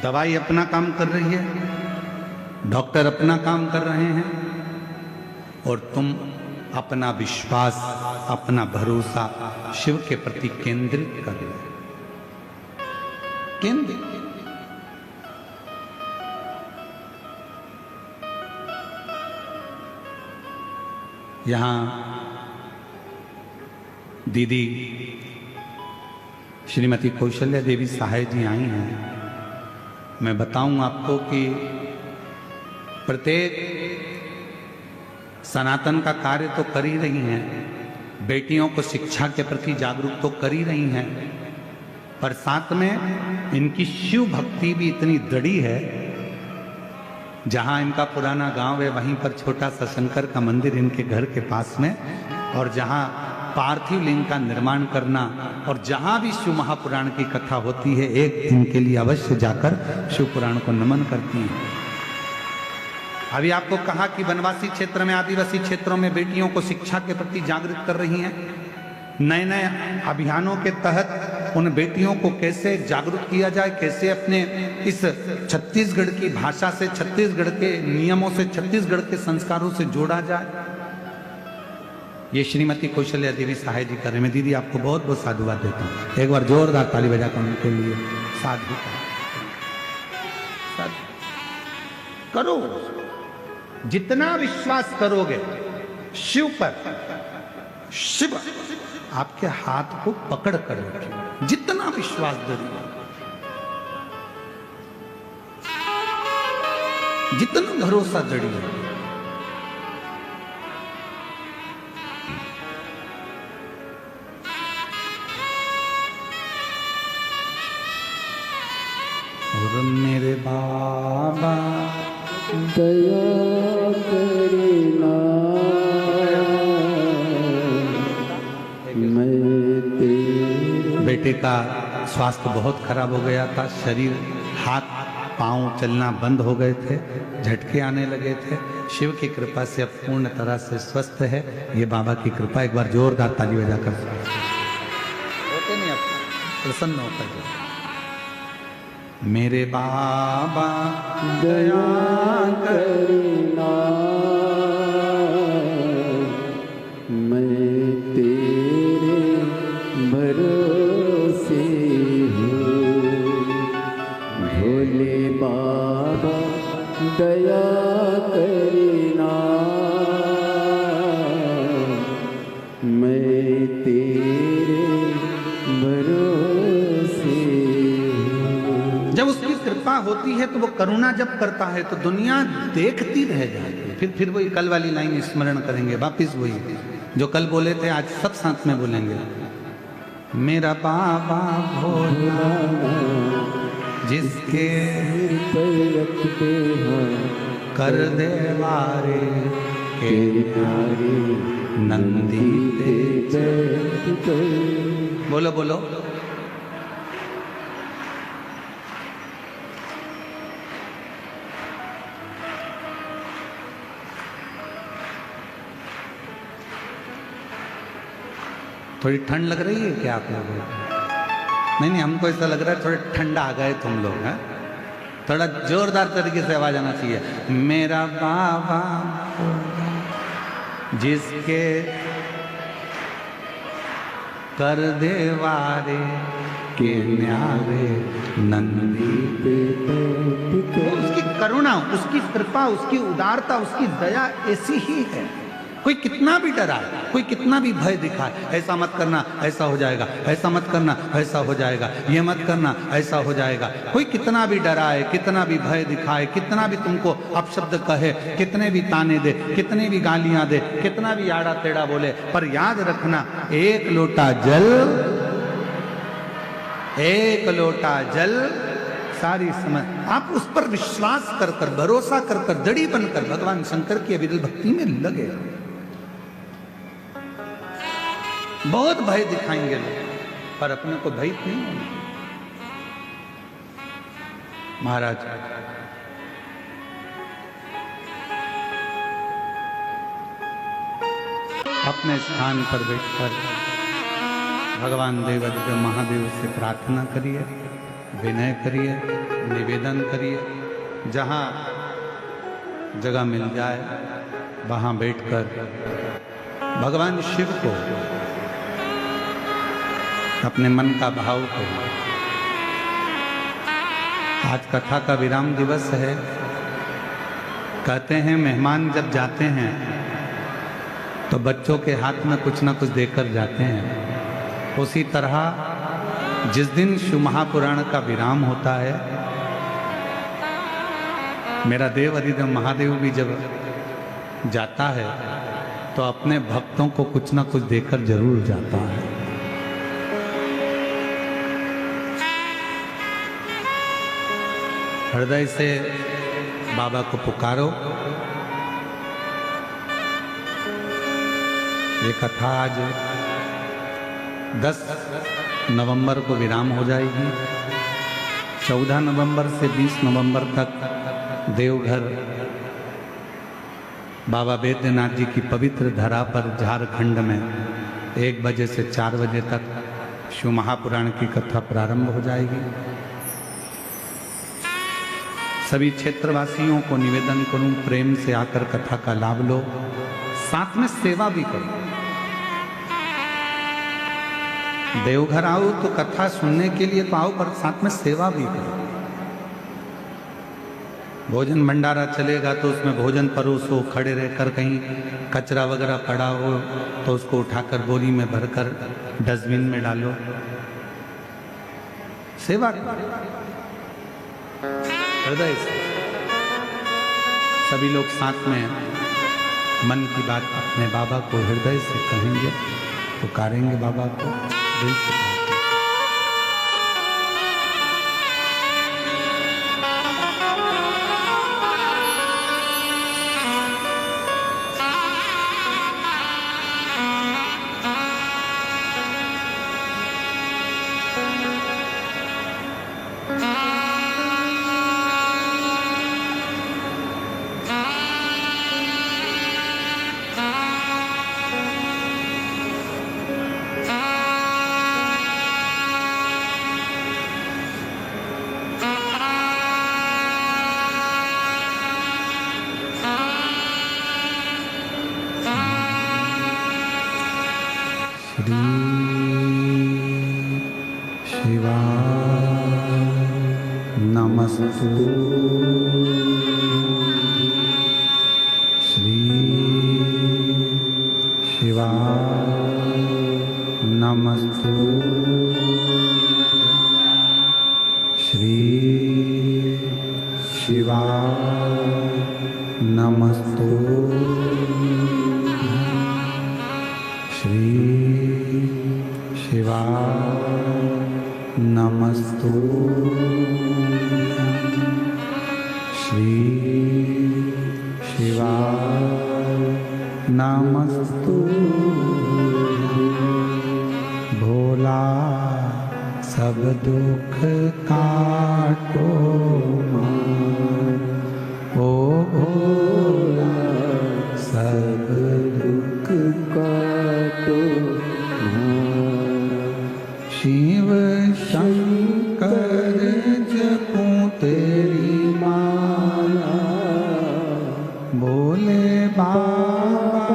दवाई अपना काम कर रही है, डॉक्टर अपना काम कर रहे हैं और तुम अपना विश्वास, अपना भरोसा शिव के प्रति केंद्रित कर रहे हो। केंद्रित। यहां दीदी श्रीमती कौशल्या देवी सहाय जी आई हैं। मैं बताऊं आपको कि प्रत्येक सनातन का कार्य तो कर ही रही हैं, बेटियों को शिक्षा के प्रति जागरूक तो कर ही रही हैं, पर साथ में इनकी शिव भक्ति भी इतनी दृढ़ है। जहां इनका पुराना गांव है वहीं पर छोटा सा शंकर का मंदिर इनके घर के पास में, और जहां पार्थिव लिंग का निर्माण करना, और जहां भी शिव महापुराण की कथा होती है एक दिन के लिए अवश्य जाकर शिव पुराण को नमन करती हैं। अभी आपको कहा कि वनवासी क्षेत्र में, आदिवासी क्षेत्रों में बेटियों को शिक्षा के प्रति जागृत कर रही हैं। नए नए अभियानों के तहत उन बेटियों को कैसे जागरूक किया जाए, कैसे अपने इस छत्तीसगढ़ की भाषा से, छत्तीसगढ़ के नियमों से, छत्तीसगढ़ के संस्कारों से जोड़ा जाए, ये श्रीमती कौशल्या देवी सहाय जी कर रहे हैं। दीदी, आपको बहुत बहुत साधुवाद देता हूँ। एक बार जोरदार ताली बजाकर उनके लिए साधु करो। जितना विश्वास करोगे शिव पर, शिव आपके हाथ को पकड़ कर रखे। जितना विश्वास दरिए, जितना भरोसा जड़िए, और मेरे बाबा दया करना, मैं तेरे। बेटे का स्वास्थ्य बहुत खराब हो गया था। शरीर, हाथ पांव चलना बंद हो गए थे, झटके आने लगे थे। शिव की कृपा से अब पूर्ण तरह से स्वस्थ है। ये बाबा की कृपा। एक बार जोरदार ताली बजाकर होते नहीं, अब प्रसन्न होता है। मेरे बाबा दया करना, मैं तेरे भरोसे हूँ। भोले बाबा दया करना, जब उसकी कृपा होती है तो वो करुणा जब करता है तो दुनिया देखती रह जाती है। फिर वही कल वाली लाइन स्मरण करेंगे, वापिस वही जो कल बोले थे आज सब साथ में बोलेंगे। मेरा बाबा भोला जिसके पर रखते हैं कर दे वारे के नारे नंदी ते बैठ कर। बोलो बोलो। थोड़ी ठंड लग रही है क्या आप लोगों को? नहीं, हमको ऐसा लग रहा है थोड़ा ठंडा आ गए तुम लोग हैं। थोड़ा जोरदार तरीके से आवाज आना चाहिए। मेरा बाबा जिसके कर दे वारे के न्यारे नंदी पे बैठ कर। उसकी करुणा, उसकी कृपा, उसकी उदारता, उसकी दया ऐसी ही है। कोई कितना भी डराए, कोई कितना भी भय दिखाए, ऐसा मत करना ऐसा हो जाएगा, ऐसा मत करना ऐसा हो जाएगा, ये मत करना ऐसा हो जाएगा। कोई कितना भी डराए, कितना भी भय दिखाए, कितना भी तुमको अपशब्द कहे, कितने भी ताने दे, कितनी भी गालियां दे, कितना भी आड़ा टेढ़ा बोले, पर याद रखना एक लोटा जल, एक लोटा जल सारी समय आप उस पर विश्वास कर कर, भरोसा कर कर, दड़ी बनकर भगवान शंकर की अविरल भक्ति में लगे। बहुत भय दिखाएंगे लोग, पर अपने को भय नहीं होंगे। महाराज अपने स्थान पर बैठकर भगवान देवाधिदेव महादेव से प्रार्थना करिए, विनय करिए, निवेदन करिए। जहाँ जगह मिल जाए वहाँ बैठकर भगवान शिव को, अपने मन का भाव को। आज कथा का विराम दिवस है। कहते हैं मेहमान जब जाते हैं तो बच्चों के हाथ में कुछ ना कुछ देकर जाते हैं। उसी तरह जिस दिन शिव महापुराण का विराम होता है, मेरा देव अधिदेव महादेव भी जब जाता है तो अपने भक्तों को कुछ ना कुछ देकर जरूर जाता है। हृदय से बाबा को पुकारो। ये कथा आज 10 नवंबर को विराम हो जाएगी। 14 नवंबर से 20 नवंबर तक देवघर बाबा बैद्यनाथ जी की पवित्र धरा पर झारखंड में 1 बजे से 4 बजे तक शिव महापुराण की कथा प्रारंभ हो जाएगी। सभी क्षेत्रवासियों को निवेदन करूं, प्रेम से आकर कथा का लाभ लो, साथ में सेवा भी करो। देवघर आओ तो कथा सुनने के लिए तो आओ, पर साथ में सेवा भी करो। भोजन भंडारा चलेगा तो उसमें भोजन परोसो, खड़े रहकर कहीं कचरा वगैरह पड़ा हो तो उसको उठाकर बोरी में भरकर डस्टबिन में डालो, सेवा करो हृदय से। सभी लोग साथ में मन की बात अपने बाबा को हृदय से कहेंगे, पुकारेंगे बाबा को दिल से। नमस्तु श्री शिवाय नमस्तु श्री शिवाय नमस्तुभ्यं। श्री शिवाय नमस्तुभ्यं। श्री शिवाय नमस्तुभ्यं। भोला सब दुख काटो मार, ओ भोला सब दुख काटो शिव शंकर जपूं तेरी माला, भोले बाबा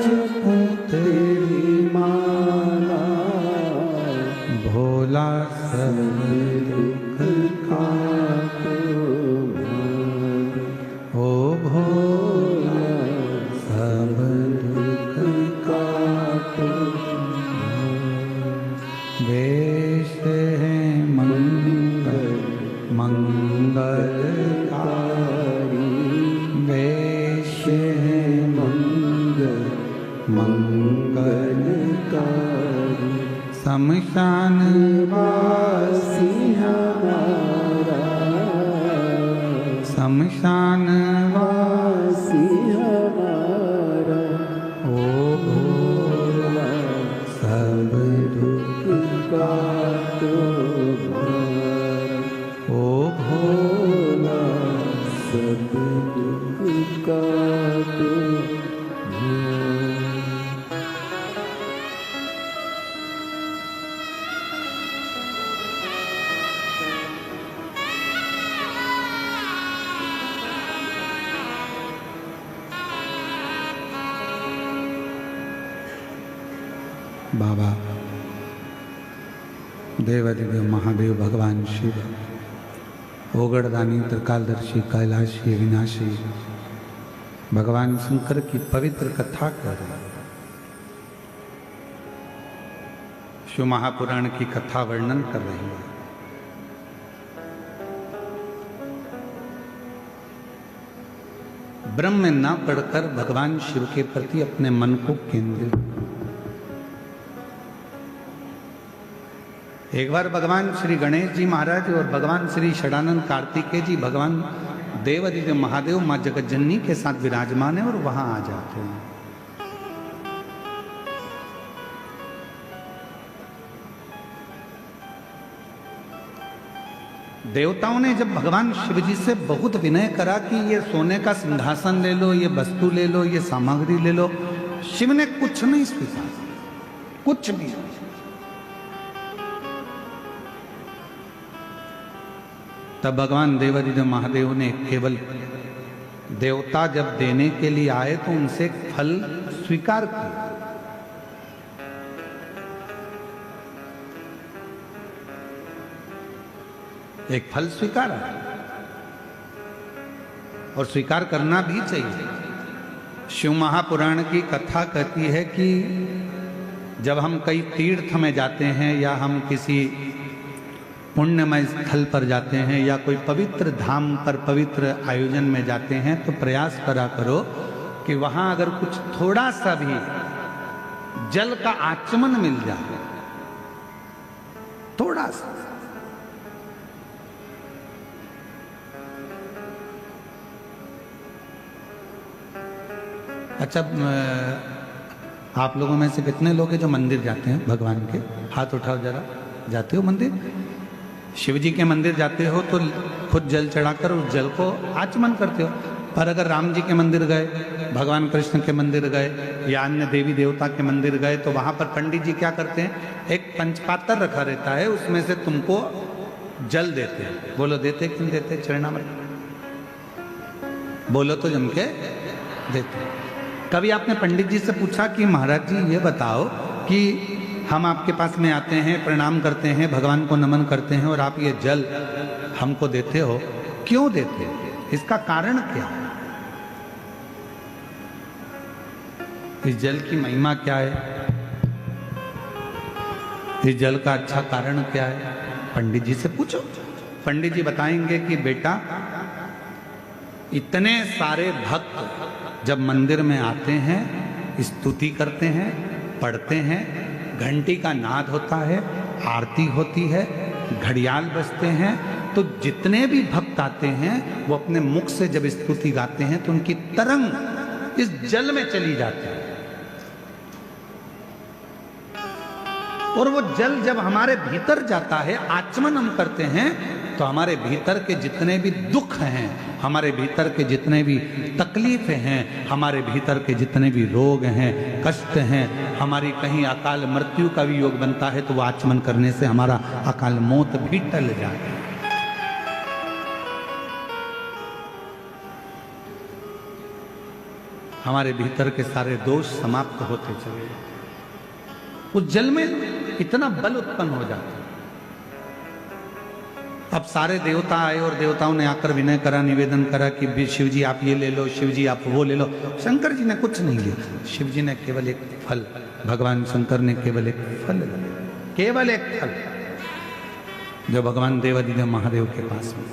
जपूं तेरी माला, भोला सब दुख काटो ओ भोला सब दुख काटो। वेश है मंगल मंगलकारी, वेश है मंगल मंगलकारी, शमशान वासी हमारा, शमशान वासी हमारा, ओ भोला सब दुख काटो ओ भोला सब दुख काटो। बाबा देवादिदेव महादेव भगवान शिव, ओगड़दानी त्रिकालदर्शी कैलाशी विनाशी भगवान शंकर की पवित्र कथा कर रहे हैं। शिव महापुराण की कथा वर्णन कर रही है। ब्रह्म में न पढ़कर भगवान शिव के प्रति अपने मन को केंद्रित। एक बार भगवान श्री गणेश जी महाराज और भगवान श्री षडानंद कार्तिकेय जी भगवान देवादिदेव महादेव माँ जगतजननी के साथ विराजमान है और वहां आ जाते हैं। देवताओं ने जब भगवान शिव जी से बहुत विनय करा कि ये सोने का सिंहासन ले लो, ये वस्तु ले लो, ये सामग्री ले लो, शिव ने कुछ नहीं स्वीकार, कुछ भी। तब भगवान देवादिदेव महादेव ने केवल देवता जब देने के लिए आए तो उनसे फल स्वीकार किया। एक फल स्वीकारा और स्वीकार करना भी चाहिए। शिव महापुराण की कथा कहती है कि जब हम कई तीर्थ में जाते हैं या हम किसी पुण्यमय स्थल पर जाते हैं या कोई पवित्र धाम पर पवित्र आयोजन में जाते हैं तो प्रयास करा करो कि वहां अगर कुछ थोड़ा सा भी जल का आचमन मिल जाए, थोड़ा सा। अच्छा, आप लोगों में से कितने लोग हैं जो मंदिर जाते हैं भगवान के? हाथ उठाओ जरा। जाते हो मंदिर? शिव जी के मंदिर जाते हो तो खुद जल चढ़ाकर उस जल को आचमन करते हो। पर अगर राम जी के मंदिर गए, भगवान कृष्ण के मंदिर गए या अन्य देवी देवता के मंदिर गए तो वहां पर पंडित जी क्या करते हैं, एक पंचपात्र रखा रहता है, उसमें से तुमको जल देते हैं। बोलो देते क्यों देते? चरणामृत बोलो तो जम के देते। कभी आपने पंडित जी से पूछा कि महाराज जी ये बताओ कि हम आपके पास में आते हैं, प्रणाम करते हैं, भगवान को नमन करते हैं और आप ये जल हमको देते हो, क्यों देते हो? इसका कारण क्या है? इस जल की महिमा क्या है? इस जल का अच्छा कारण क्या है? पंडित जी से पूछो। पंडित जी बताएंगे कि बेटा इतने सारे भक्त जब मंदिर में आते हैं, स्तुति करते हैं, पढ़ते हैं, घंटी का नाद होता है, आरती होती है, घड़ियाल बजते हैं, तो जितने भी भक्त आते हैं वो अपने मुख से जब स्तुति गाते हैं तो उनकी तरंग इस जल में चली जाती है। और वो जल जब हमारे भीतर जाता है, आचमन हम करते हैं, तो हमारे भीतर के जितने भी दुख हैं, हमारे भीतर के जितने भी तकलीफें हैं, हमारे भीतर के जितने भी रोग हैं, कष्ट हैं, हमारी कहीं अकाल मृत्यु का भी योग बनता है तो वो आचमन करने से हमारा अकाल मौत भी टल जाता है। हमारे भीतर के सारे दोष समाप्त होते चले जाते। उस जल में इतना बल उत्पन्न हो जाता है। अब सारे देवता आए और देवताओं ने आकर विनय करा, निवेदन करा कि शिव जी आप ये ले लो, शिव जी आप वो ले लो। शंकर जी ने कुछ नहीं लिया, शिव जी ने केवल एक फल, भगवान शंकर ने केवल एक फल, केवल एक फल, जो भगवान देवादिदेव महादेव के पास में।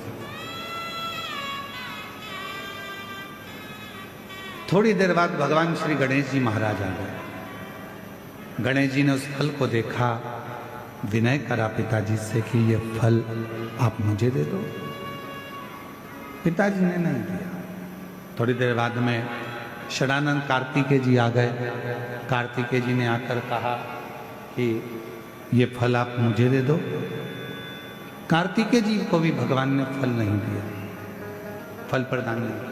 थोड़ी देर बाद भगवान श्री गणेश जी महाराज आ गए। गणेश जी ने उस फल को देखा, विनय करा पिताजी से कि ये फल आप मुझे दे दो। पिताजी ने नहीं दिया। थोड़ी देर बाद में षडानंद कार्तिकेय जी आ गए। कार्तिकेय जी ने आकर कहा कि ये फल आप मुझे दे दो। कार्तिकेय जी को भी भगवान ने फल नहीं दिया, फल प्रदान नहीं किया।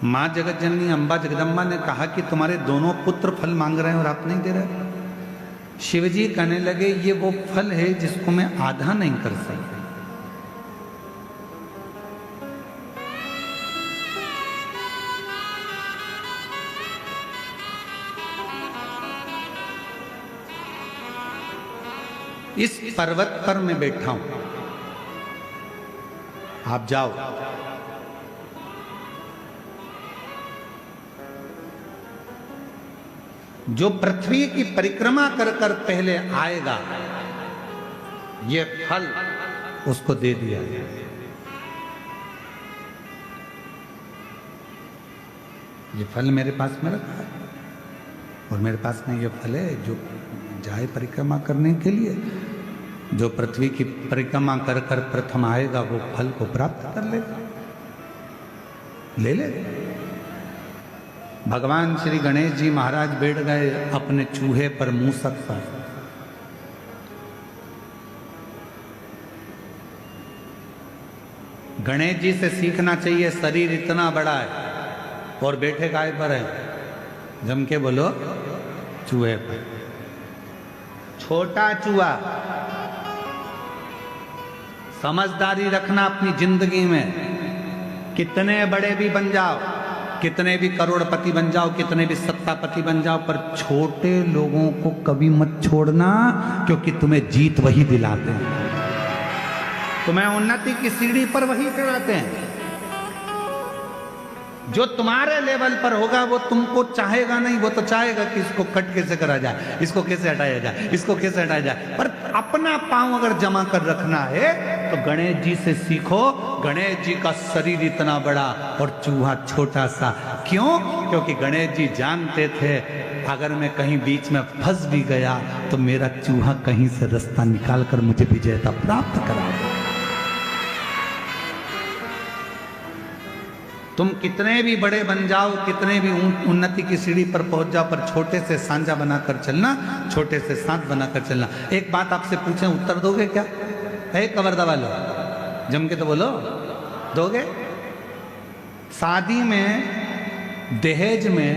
माँ जगत जननी अम्बा जगदम्बा ने कहा कि तुम्हारे दोनों पुत्र फल मांग रहे हैं और आप नहीं दे रहे। शिवजी कहने लगे ये वो फल है जिसको मैं आधा नहीं कर सकता। इस पर्वत पर मैं बैठा हूं, आप जाओ। जो पृथ्वी की परिक्रमा कर कर पहले आएगा, ये फल उसको दे दिया गया। ये फल मेरे पास में रखा है और मेरे पास में ये फल है जो जाए परिक्रमा करने के लिए। जो पृथ्वी की परिक्रमा कर कर प्रथम आएगा वो फल को प्राप्त कर लेगा, ले लेगा। भगवान श्री गणेश जी महाराज बैठ गए अपने चूहे पर, मूसक पर। गणेश जी से सीखना चाहिए, शरीर इतना बड़ा है और बैठे काय पर है? जम के बोलो, चूहे पर। छोटा चूहा। समझदारी रखना अपनी जिंदगी में। कितने बड़े भी बन जाओ, कितने भी करोड़पति बन जाओ, कितने भी सत्तापति बन जाओ, पर छोटे लोगों को कभी मत छोड़ना, क्योंकि तुम्हें जीत वही दिलाते हैं, तुम्हें उन्नति की सीढ़ी पर वही चढ़ाते हैं। जो तुम्हारे लेवल पर होगा वो तुमको चाहेगा नहीं, वो तो चाहेगा कि इसको कट कैसे करा जाए, इसको कैसे हटाया जाए, इसको कैसे हटाया जाए। पर अपना पांव अगर जमा कर रखना है तो गणेश जी से सीखो। गणेश जी का शरीर इतना बड़ा और चूहा छोटा सा। क्यों? क्योंकि गणेश जी जानते थे अगर मैं कहीं बीच में फंस भी गया तो मेरा चूहा कहीं से रास्ता निकाल कर मुझे विजयता प्राप्त करा दे। तुम कितने भी बड़े बन जाओ, कितने भी उन्नति की सीढ़ी पर पहुंच जाओ, पर छोटे से सांझा बनाकर चलना, छोटे से साथ बनाकर चलना। एक बात आपसे पूछें, उत्तर दोगे क्या? है कवर्दा वालो, जम के तो बोलो, दोगे? शादी में दहेज में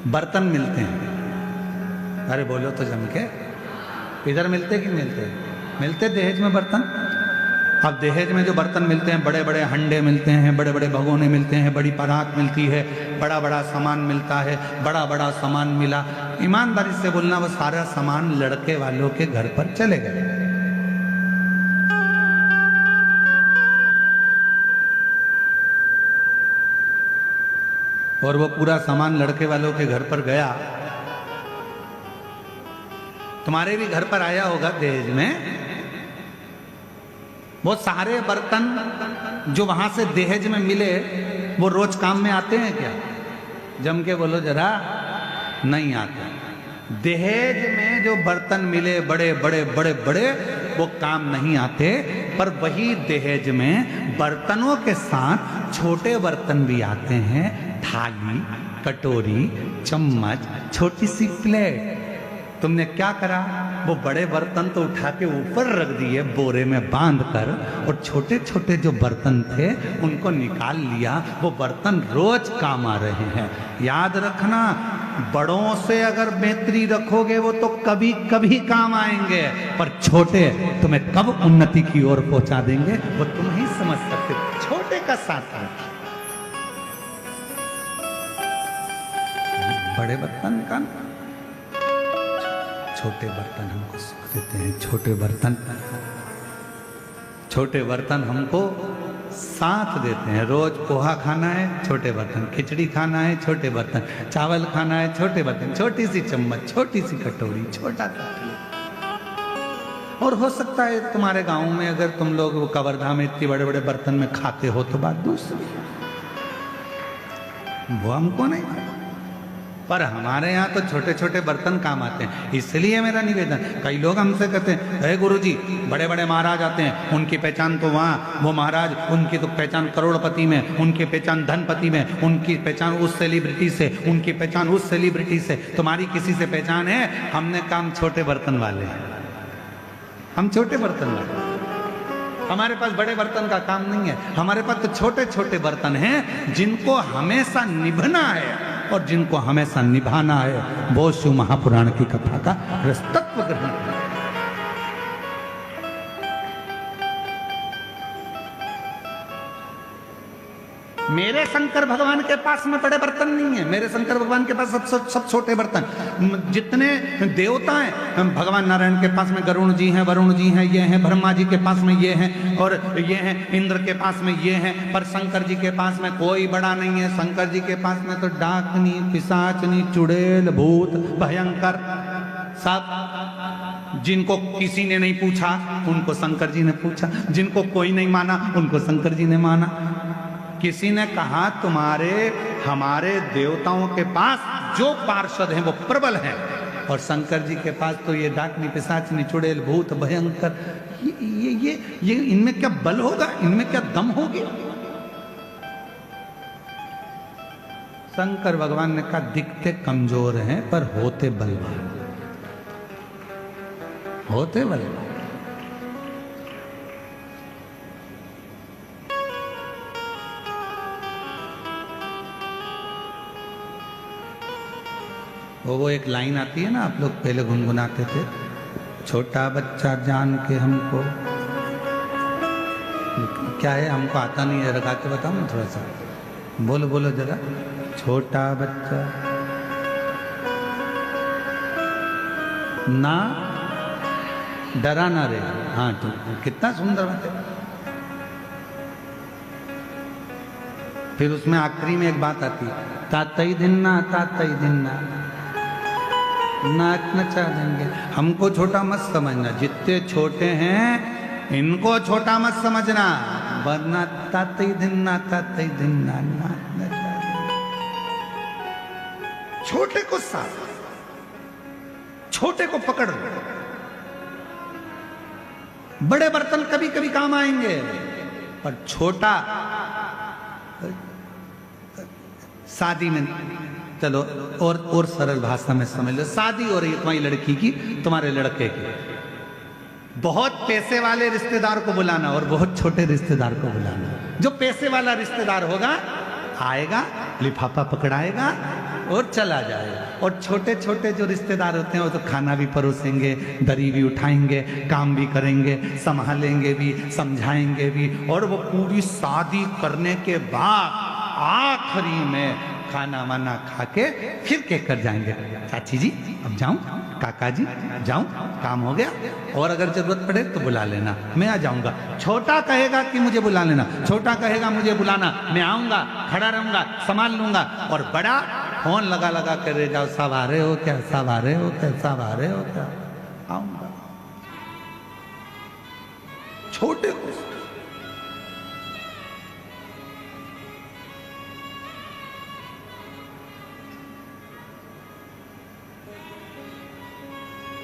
बर्तन मिलते हैं, अरे बोलो तो जम के। इधर मिलते कि मिलते? मिलते दहेज में बर्तन। अब दहेज में जो बर्तन मिलते हैं, बड़े बड़े हंडे मिलते हैं, बड़े बड़े भगोने मिलते हैं, बड़ी परात मिलती है, बड़ा बड़ा सामान मिलता है। बड़ा बड़ा सामान मिला, ईमानदारी से बोलना, वो सारा सामान लड़के वालों के घर पर चले गए। और वो पूरा सामान लड़के वालों के घर पर गया। तुम्हारे भी घर पर आया होगा दहेज में, वो सारे बर्तन जो वहां से दहेज में मिले वो रोज काम में आते हैं क्या? जम के बोलो जरा, नहीं आते। दहेज में जो बर्तन मिले बड़े बड़े बड़े बड़े, वो काम नहीं आते। पर वही दहेज में बर्तनों के साथ छोटे बर्तन भी आते हैं, थाली, कटोरी, चम्मच, छोटी सी प्लेट। तुमने क्या करा? वो बड़े बर्तन तो उठा के ऊपर रख दिए बोरे में बांध कर, और छोटे छोटे जो बर्तन थे उनको निकाल लिया। वो बर्तन रोज काम आ रहे हैं। याद रखना, बड़ों से अगर मैत्री रखोगे वो तो कभी कभी काम आएंगे, पर छोटे तुम्हें कब उन्नति की ओर पहुंचा देंगे वो तुम ही समझ सकते। छोटे का साथ है, बड़े बर्तन का, छोटे बर्तन हमको सुख देते हैं। छोटे बर्तन हमको साथ देते हैं। रोज पोहा खाना है, छोटे बर्तन, खिचड़ी खाना है, छोटे बर्तन, चावल खाना है, छोटे बर्तन, छोटी सी चम्मच, छोटी सी कटोरी, छोटा सा। और हो सकता है तुम्हारे गांव में अगर तुम लोग वो कवर्धा में इतने बड़े बड़े बर्तन में खाते हो तो बात दूसरी, वो हमको नहीं। पर हमारे यहाँ तो छोटे छोटे बर्तन काम आते हैं। इसलिए मेरा निवेदन, कई लोग हमसे कहते हैं, अरे गुरुजी बड़े बड़े महाराज आते हैं, उनकी पहचान तो वहाँ, वो महाराज उनकी तो पहचान करोड़पति में, उनकी पहचान धनपति में, उनकी पहचान उस सेलिब्रिटी से, उनकी पहचान उस सेलिब्रिटी से, तुम्हारी किसी से पहचान है? हमने काम छोटे बर्तन वाले हैं, हम छोटे बर्तन वाले। हमारे पास बड़े बर्तन का काम नहीं है, हमारे पास तो छोटे छोटे बर्तन हैं जिनको हमेशा निभना है और जिनको हमेशा निभाना है। वो शिव महापुराण की कथा का रसतत्व ग्रहण करें। मेरे शंकर भगवान के पास में बड़े बर्तन नहीं है, मेरे शंकर भगवान के पास सब छोटे बर्तन। जितने देवता हैं, भगवान नारायण के पास में गरुण जी हैं, वरुण जी हैं, ये हैं, ब्रह्मा जी के पास में ये हैं, और ये हैं, इंद्र के पास में ये हैं। पर शंकर जी के पास में कोई बड़ा नहीं है। शंकर जी के पास में तो डाकनी, पिशाचनी, चुड़ैल, भूत, भयंकर सब। जिनको किसी ने नहीं पूछा उनको शंकर जी ने पूछा, जिनको कोई नहीं माना उनको शंकर जी ने माना। किसी ने कहा तुम्हारे हमारे देवताओं के पास जो पार्षद हैं वो प्रबल हैं, और शंकर जी के पास तो ये डाकनी, पिशाचनी, चुड़ैल, भूत, भयंकर, ये इनमें क्या बल होगा, इनमें क्या दम होगी? शंकर भगवान ने कहा दिखते कमजोर हैं पर होते बलवान, होते बलवान। वो एक लाइन आती है ना, आप लोग पहले गुनगुनाते थे, छोटा बच्चा जान के हमको, क्या है हमको आता नहीं है, लगा के बताओ ना थोड़ा सा, बोलो बोलो जरा। छोटा बच्चा ना डरा ना रे। हाँ तो कितना सुंदर बात है। फिर उसमें आखिरी में एक बात आती है, तातई दिन्ना, तातई दिन्ना, नाच नचा देंगे। हमको छोटा मत समझना, जितने छोटे हैं इनको छोटा मत समझना, वरना तातई दिन्ना, तातई दिन्ना, नाच नचा देंगे। छोटे को साथ, छोटे को पकड़ लो। बड़े बर्तन कभी कभी काम आएंगे, पर छोटा शादी में, चलो और सरल भाषा में समझ लो, शादी हो रही है तुम्हारी लड़की की, तुम्हारे लड़के की, बहुत पैसे वाले रिश्तेदार को बुलाना और बहुत छोटे रिश्तेदार को बुलाना। जो पैसे वाला रिश्तेदार होगा आएगा, लिफाफा पकड़ाएगा और चला जाएगा, और छोटे छोटे जो रिश्तेदार होते हैं वो तो खाना भी परोसेंगे, दरी भी उठाएंगे, काम भी करेंगे, संभालेंगे भी, समझाएंगे भी, और वो पूरी शादी करने के बाद आखिरी में खाना वाना खा के फिर कह कर जाएंगे, चाची जी अब जाऊं, काका जी जाऊं, काम हो गया, और अगर जरूरत पड़े तो बुला लेना, मैं आ जाऊंगा। छोटा कहेगा कि मुझे बुला लेना, छोटा कहेगा मुझे बुलाना, मैं आऊंगा, खड़ा रहूंगा, संभाल लूंगा, और बड़ा फोन लगा लगा कर रह जाओ, सब आ रहे हो क्या, सब आ रहे हो क्या, सब आ रहे हो क्या, आऊंगा। छोटे को।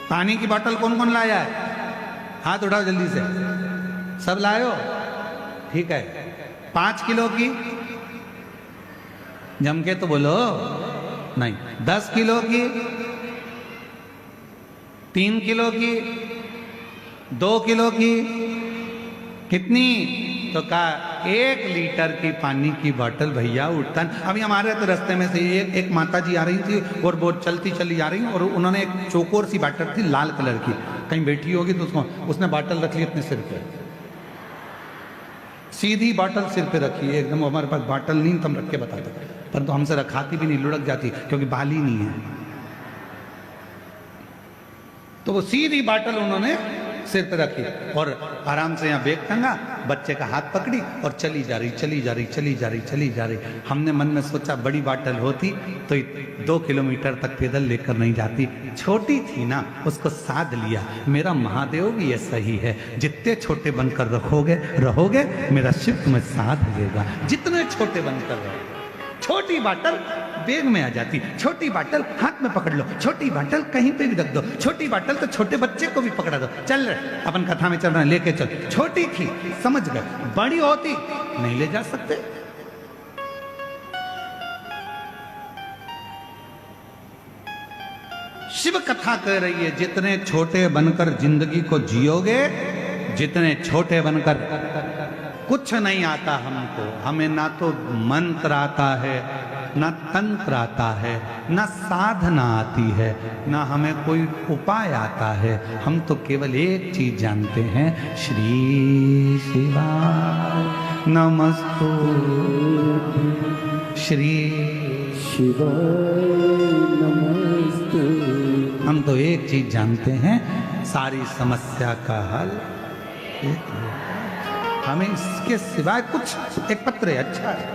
पानी की बोतल कौन कौन लाया है? हाथ उठाओ जल्दी से। सब लाए हो? ठीक है। 5 किलो की जम के तो बोलो। नहीं। 10 किलो की, 3 किलो की, 2 किलो की, कितनी? तो कहा 1 लीटर की पानी की बोतल भैया उठता। अभी हमारे तो रास्ते में से एक माता जी आ रही थी और वो चलती चली आ रही और उन्होंने एक चौकोर सी बोतल थी लाल कलर की, कहीं बैठी होगी तो उसने बोतल रख ली अपने सिर पे, सीधी बोतल सिर पे रखी है एकदम। हमारे पास बोतल नहीं, तुम रख के बताते, परंतु हमसे रखाती भी नहीं, लुढ़क जाती क्योंकि बाल ही नहीं है। तो वो सीधी बोतल उन्होंने सिर पे रखी और आराम से यहाँ बैग टंगा, बच्चे का हाथ पकड़ी और चली जा रही, चली जा रही, चली जा रही, चली जा रही। हमने मन में सोचा बड़ी बोतल होती तो 2 किलोमीटर तक पैदल लेकर नहीं जाती, छोटी थी ना, उसको साध लिया। मेरा महादेव भी ऐसा ही है, जितने छोटे बनकर रहोगे मेरा शिव तुम्हें साध लेगा। जितने छोटे बनकर रहो, छोटी बोतल बैग में आ जाती, छोटी बोतल हाथ में पकड़ लो, छोटी बोतल कहीं पे भी रख दो, छोटी बोतल तो छोटे बच्चे को भी पकड़ा दो। चल रहे अपन कथा में चल रहे हैं, लेके चल। छोटी थी समझ गए, बड़ी होती नहीं ले जा सकते। शिव कथा कह रही है जितने छोटे बनकर जिंदगी को जियोगे, जितने छोटे बनकर कुछ नहीं आता हमको, हमें ना तो मंत्र आता है, ना तंत्र आता है, ना साधना आती है, ना हमें कोई उपाय आता है। हम तो केवल एक चीज जानते हैं, श्री शिवाय नमस्तु, श्री शिवाय नमस्ते। हम तो एक चीज जानते हैं, सारी समस्या का हल एक है। हमें इसके सिवाय कुछ, एक पत्र है अच्छा है।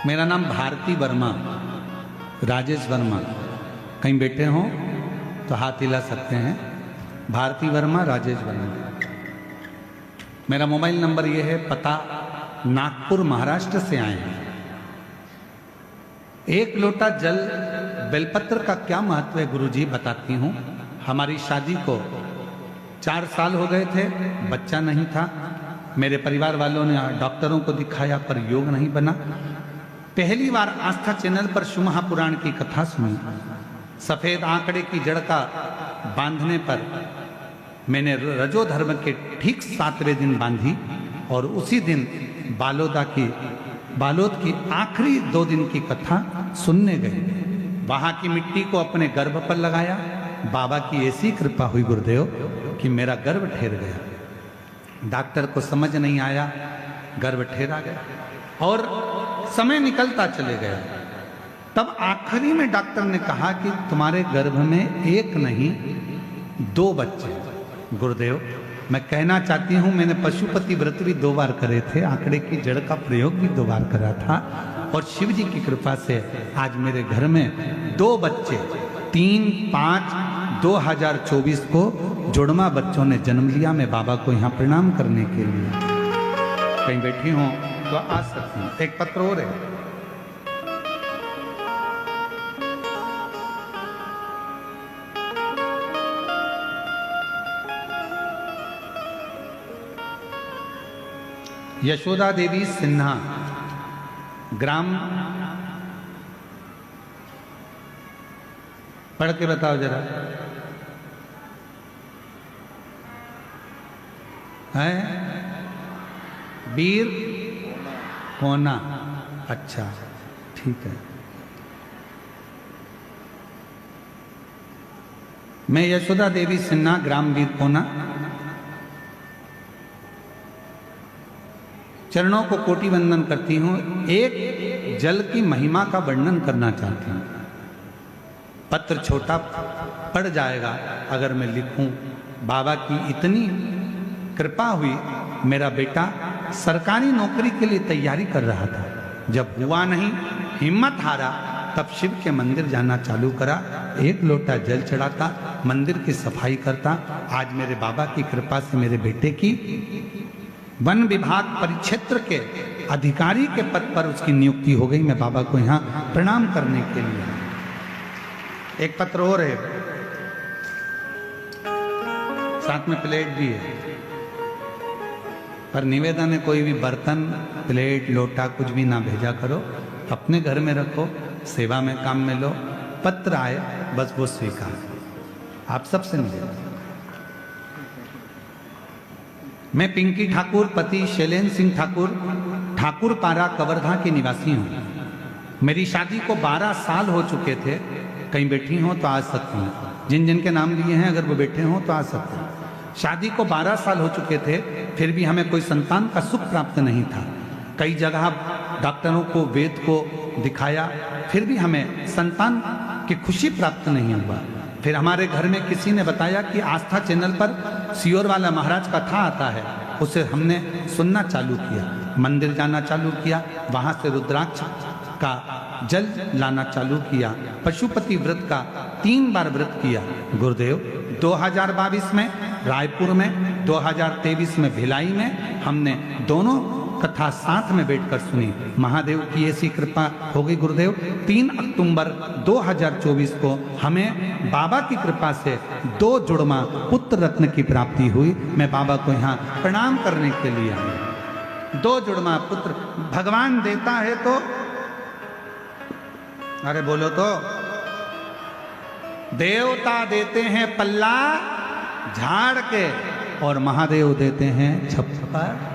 मेरा नाम भारती वर्मा, राजेश वर्मा। कहीं बैठे हो तो हाथ हिला सकते हैं। भारती वर्मा, राजेश वर्मा। मेरा मोबाइल नंबर ये है, पता नागपुर महाराष्ट्र से आए हैं। 1 लोटा जल, बेलपत्र का क्या महत्व है गुरुजी बताती हूँ। हमारी शादी को 4 साल हो गए थे, बच्चा नहीं था। मेरे परिवार वालों ने डॉक्टरों को दिखाया पर योग नहीं बना। पहली बार आस्था चैनल पर शिव महापुराण की कथा सुनी। सफेद आंकड़े की जड़ का बांधने पर मैंने रजो धर्म के ठीक 7वें दिन बांधी और उसी दिन बालोद की आखिरी 2 दिन की कथा सुनने गए। वहां की मिट्टी को अपने गर्भ पर लगाया। बाबा की ऐसी कृपा हुई गुरुदेव कि मेरा गर्भ ठहर गया। डॉक्टर को समझ नहीं आया, गर्भ ठहरा गया और समय निकलता चले गया। तब आखिरी में डॉक्टर ने कहा कि तुम्हारे गर्भ में 1 नहीं 2 बच्चे। गुरुदेव मैं कहना चाहती हूं, मैंने पशुपति व्रत भी 2 बार करे थे, आंकड़े की जड़ का प्रयोग भी 2 बार करा था और शिव जी की कृपा से आज मेरे घर में 2 बच्चे 3/5/2024 को जुड़वा बच्चों ने जन्म लिया। मैं बाबा को यहाँ प्रणाम करने के लिए कहीं बैठी हूँ तो आ सकती हूँ। एक पत्र और है, यशोदा देवी सिन्हा, ग्राम, पढ़ के बताओ जरा। है बीर कोना, अच्छा ठीक है। मैं यशोदा देवी सिन्हा, ग्राम बीर कोना, चरणों को कोटि वंदन करती हूँ। एक जल की महिमा का वर्णन करना चाहती हूँ। पत्र छोटा पड़ जाएगा अगर मैं लिखूं। बाबा की इतनी कृपा हुई, मेरा बेटा सरकारी नौकरी के लिए तैयारी कर रहा था। जब हुआ नहीं, हिम्मत हारा तब शिव के मंदिर जाना चालू करा, एक लोटा जल चढ़ाता, मंदिर की सफाई करता। आज मेरे बाबा की कृपा से मेरे बेटे की वन विभाग परिक्षेत्र के अधिकारी के पद पर उसकी नियुक्ति हो गई। मैं बाबा को यहाँ प्रणाम करने के लिए। एक पत्र और है, साथ में प्लेट भी है, पर निवेदन है कोई भी बर्तन, प्लेट, लोटा कुछ भी ना भेजा करो, अपने घर में रखो, सेवा में काम में लो। पत्र आए बस वो स्वीकार। आप सबसे निवेदन। मैं पिंकी ठाकुर पति शैलेंद्र सिंह ठाकुर, ठाकुर पारा कवर्धा की निवासी हूँ। मेरी शादी को 12 साल हो चुके थे। कहीं बैठी हो तो आ सकती हूँ, जिन जिन के नाम लिए हैं अगर वो बैठे हों तो आ सकते हैं। शादी को 12 साल हो चुके थे, फिर भी हमें कोई संतान का सुख प्राप्त नहीं था। कई जगह डॉक्टरों को, वेद को दिखाया, फिर भी हमें संतान की खुशी प्राप्त नहीं हुआ। फिर हमारे घर में किसी ने बताया कि आस्था चैनल पर सियोर वाला महाराज कथा आता है, उसे हमने सुनना चालू किया, मंदिर जाना चालू किया, वहां से रुद्राक्ष का जल लाना चालू किया, पशुपति व्रत का 3 बार व्रत किया। गुरुदेव 2022 में रायपुर में, 2023 में भिलाई में हमने दोनों कथा साथ में बैठकर सुनी। महादेव की ऐसी कृपा हो गई गुरुदेव। 3 अक्टूबर 2024 को हमें बाबा की कृपा से 2 जुड़वा पुत्र रत्न की प्राप्ति हुई। मैं बाबा को यहाँ प्रणाम करने के लिए आया। 2 जुड़वा पुत्र भगवान देता है तो, अरे बोलो तो, देवता देते हैं पल्ला झाड़ के और महादेव देते हैं छप्पर।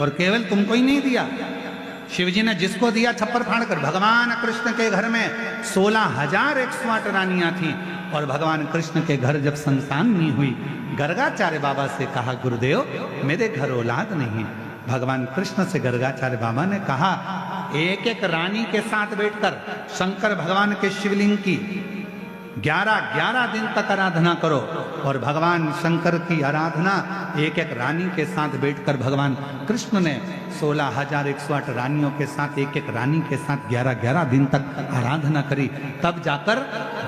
और केवल तुमको ही नहीं दिया, शिवजी ने जिसको दिया छप्पर फाड़ कर। भगवान कृष्ण के घर में 16,108 रानियां थी और भगवान कृष्ण के घर जब संतान नहीं हुई, गर्गाचार्य बाबा से कहा गुरुदेव मेरे घर औलाद नहीं। भगवान कृष्ण से गर्गाचार्य बाबा ने कहा एक एक रानी के साथ बैठकर शंकर भगवान के शिवलिंग की 11 दिन तक आराधना करो। और भगवान शंकर की आराधना एक एक रानी के साथ बैठकर भगवान कृष्ण ने 16,108 रानियों के साथ, एक एक रानी के साथ 11 दिन तक आराधना करी। तब जाकर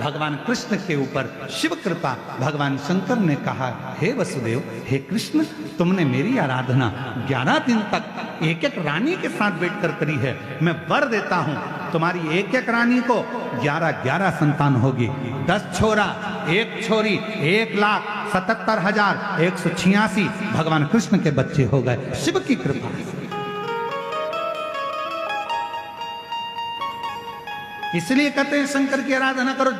भगवान कृष्ण के ऊपर शिव कृपा, भगवान शंकर ने कहा हे वसुदेव, हे कृष्ण, तुमने मेरी आराधना 11 दिन तक एक एक रानी के साथ बैठकर करी है। मैं वर देता हूं तुम्हारी एक एक रानी को 11 संतान होगी। 10 छोरा 1 छोरी, 1,77,186 भगवान कृष्ण के बच्चे हो गए शिव की कृपा। इसलिए कहते हैं शंकर की आराधना करो,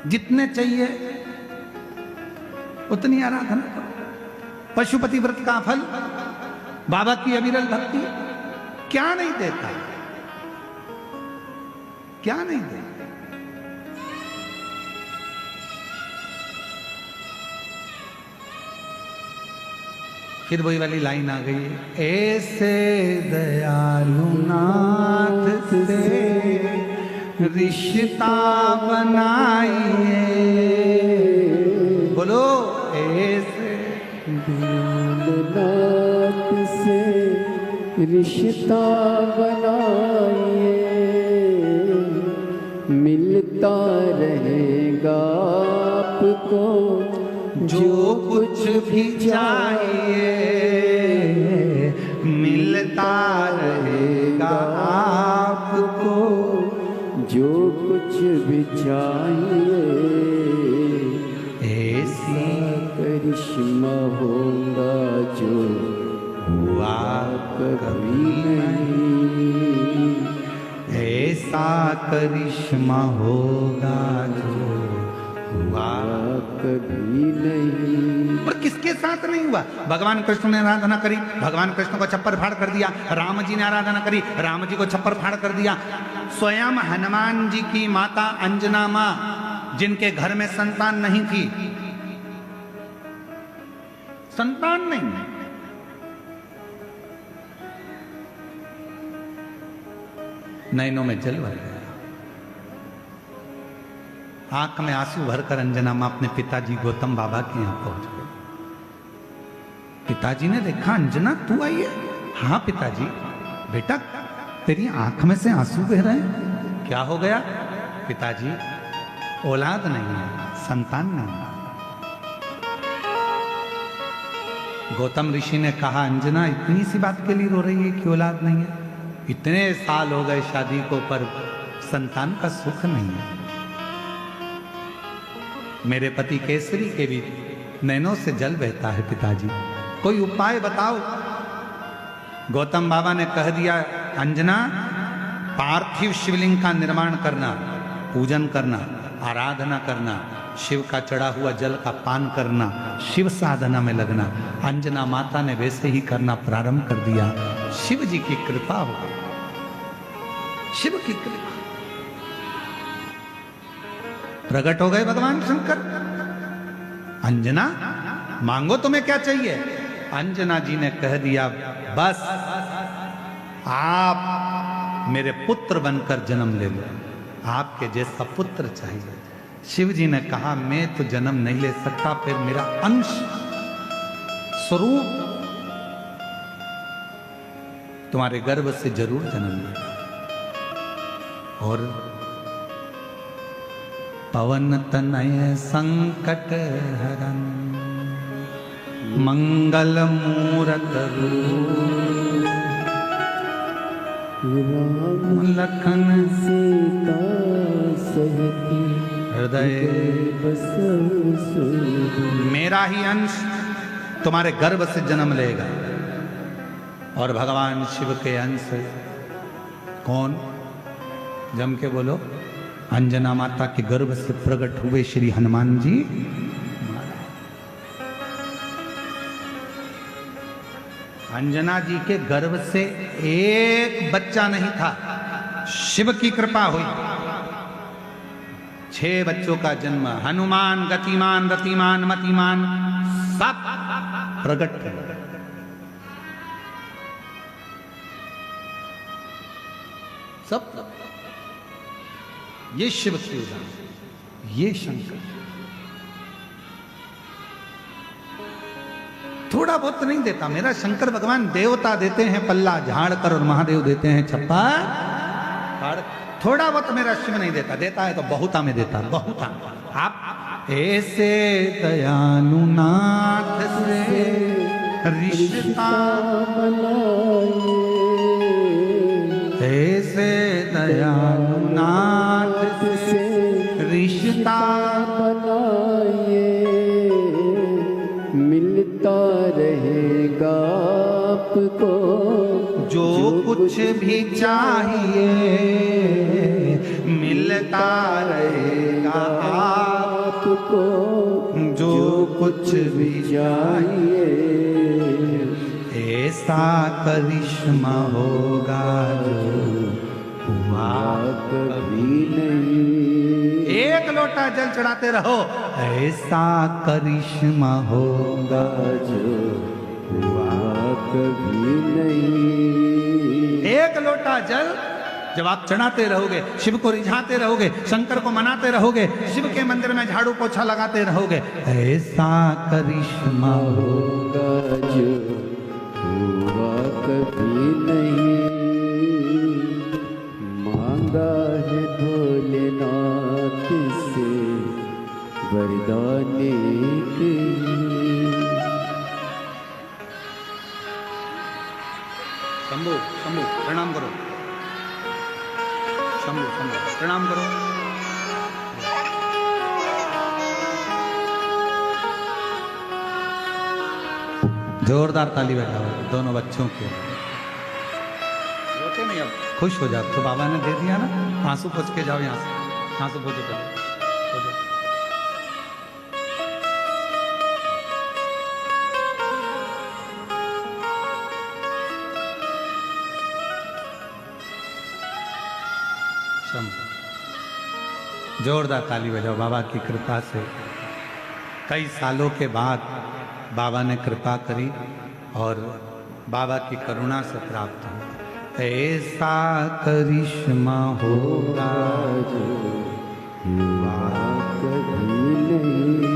जितने चाहिए उतनी आराधना करो। पशुपति व्रत का फल, बाबा की अविरल भक्ति क्या नहीं देता, क्या नहीं देता। फिर वही वाली लाइन आ गई, ऐसे दयालु नाथ से रिश्ता बनाइए। बोलो ऐसे दयालु नाथ से रिश्ता बनाइए, मिलता रहेगा आपको जो कुछ भी चाहिए, मिलता रहेगा आपको जो कुछ भी चाहिए। ऐसी करिश्मा होगा जो हुआ कभी नहीं, ऐसा करिश्मा होगा जो हुआ कभी नहीं। पर किसके साथ नहीं हुआ? भगवान कृष्ण ने आराधना करी, भगवान कृष्ण को छप्पर फाड़ कर दिया। राम जी ने आराधना करी, राम जी को छप्पर फाड़ कर दिया। स्वयं हनुमान जी की माता अंजना मां, जिनके घर में संतान नहीं थी, संतान नहीं, नैनों में जल भर गया, आंख में आंसू भरकर अंजना मां अपने पिताजी गौतम बाबा के यहां पहुंच गए। पिताजी ने देखा, अंजना तू आई है? हाँ पिताजी। बेटा तेरी आंख में से आंसू बह रहे हैं, क्या हो गया? पिताजी औलाद नहीं है, संतान नहीं है। गौतम ऋषि ने कहा, अंजना इतनी सी बात के लिए रो रही है कि औलाद नहीं है? इतने साल हो गए शादी को, पर संतान का सुख नहीं है। मेरे पति केसरी के भी नैनों से जल बहता है पिताजी, कोई उपाय बताओ। गौतम बाबा ने कह दिया, अंजना पार्थिव शिवलिंग का निर्माण करना, पूजन करना, आराधना करना, शिव का चढ़ा हुआ जल का पान करना, शिव साधना में लगना। अंजना माता ने वैसे ही करना प्रारंभ कर दिया। शिव जी की कृपा हो गई, शिव की कृपा, प्रकट हो गए भगवान शंकर। अंजना मांगो तुम्हें क्या चाहिए? अंजना जी ने कह दिया, बस आप मेरे पुत्र बनकर जन्म ले लो, आपके जैसा पुत्र चाहिए। शिव जी ने कहा, मैं तो जन्म नहीं ले सकता, फिर मेरा अंश स्वरूप तुम्हारे गर्भ से जरूर जन्म ले। और पवन तनय संकट हरन मंगल मूरत रूप, राम लखन सीता सहित हृदय बसहु सुर। मेरा ही अंश तुम्हारे गर्भ से जन्म लेगा। और भगवान शिव के अंश कौन? जम के बोलो। अंजना माता के गर्भ से प्रकट हुए श्री हनुमान जी। अंजना जी के गर्भ से एक बच्चा नहीं था, शिव की कृपा हुई। 6 बच्चों का जन्म, हनुमान, गतिमान, रतिमान, मतिमान, सब प्रकट कर। सब ये शिव की उदाहरण, ये शंकर। थोड़ा बहुत नहीं देता मेरा शंकर भगवान। देवता देते हैं पल्ला झाड़ कर और महादेव देते हैं छप्पा फाड़। थोड़ा बहुत मेरा शिव नहीं देता, देता है तो बहुता में देता, बहुता। आप ऐसे दयानुनाथ से रिश्ता बनाए, ऐसे दयानुनाथ से रिश्ता बनाए, मिलता रहेगा आपको जो कुछ भी चाहिए, मिलता रहेगा आपको जो कुछ भी चाहिए। ऐसा करिश्मा होगा जो हुआ कभी नहीं। एक लोटा जल चढ़ाते रहो, ऐसा करिश्मा होगा जो हुआ कभी नहीं। एक लोटा जल जब आप चढ़ाते रहोगे, शिव को रिझाते रहोगे, शंकर को मनाते रहोगे, शिव के मंदिर में झाड़ू पोछा लगाते रहोगे, ऐसा करिश्मा होगा जो हुआ कभी नहीं। मांगा है भोलेनाथ से वरदान एक ही। शंभू शंभू प्रणाम करो, शंभू शंभू प्रणाम करो। जोरदार ताली बजाओ दोनों बच्चों के। रोते नहीं, अब खुश हो जाओ। तो बाबा ने दे दिया ना, आंसू पोंछ के जाओ यहाँ से, आंसू पोंछो पहले। जोरदार ताली बजाओ। बाबा की कृपा से कई सालों के बाद बाबा ने कृपा करी और बाबा की करुणा से प्राप्त हुआ। ऐसा करिश्मा होगा जो हुआ कभी नहीं।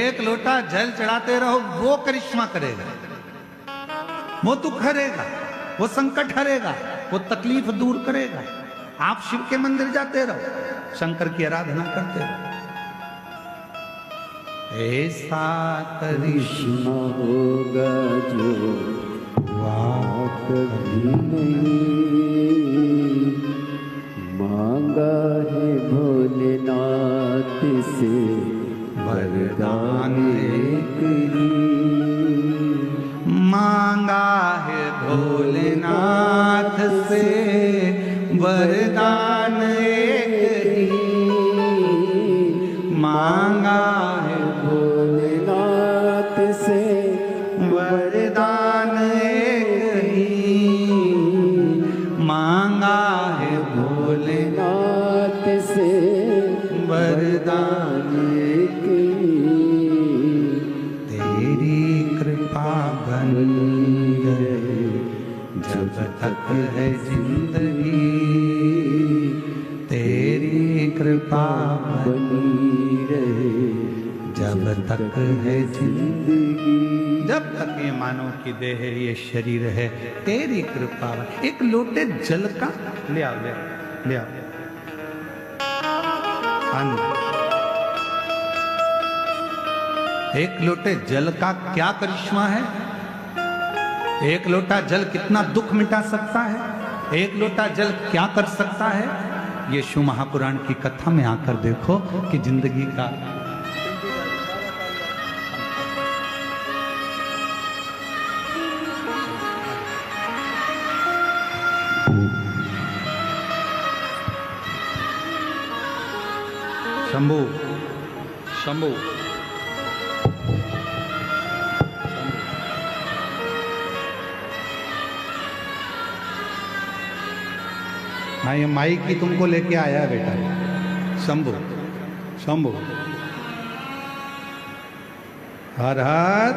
एक लोटा जल चढ़ाते रहो, वो करिश्मा करेगा, वो दुख हरेगा, वो संकट हरेगा, वो तकलीफ दूर करेगा। आप शिव के मंदिर जाते रहो, शंकर की आराधना करते रहो। ऐसा करिश्मा होगा जो वहाँ कभी नहीं मांगा है भोलेनाथ से वरदान एक ही। मांगा है भोलेनाथ से वरदान एक ही, मांगा है भोलेनाथ से वरदान एक ही, मांगा है भोलेनाथ से वरदान एक ही। तेरी कृपा बनी रहे जब तक है जिंदगी, तेरी कृपा बनी रहे जब तक है जिंदगी, जब तक ये मानव की देह है, ये शरीर है, तेरी कृपा। एक लोटे जल का ले आओ, ले आओ अन्न। एक लोटे जल का क्या करिश्मा है? एक लोटा जल कितना दुख मिटा सकता है? एक लोटा जल क्या कर सकता है? ये शिव महापुराण की कथा में आकर देखो कि जिंदगी का शंभू शंभू हाँ, ये माइक ही तुमको लेके आया है बेटा। शंभू शंभू हर हर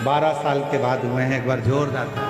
12 साल के बाद हुए हैं, एक बार जोरदार।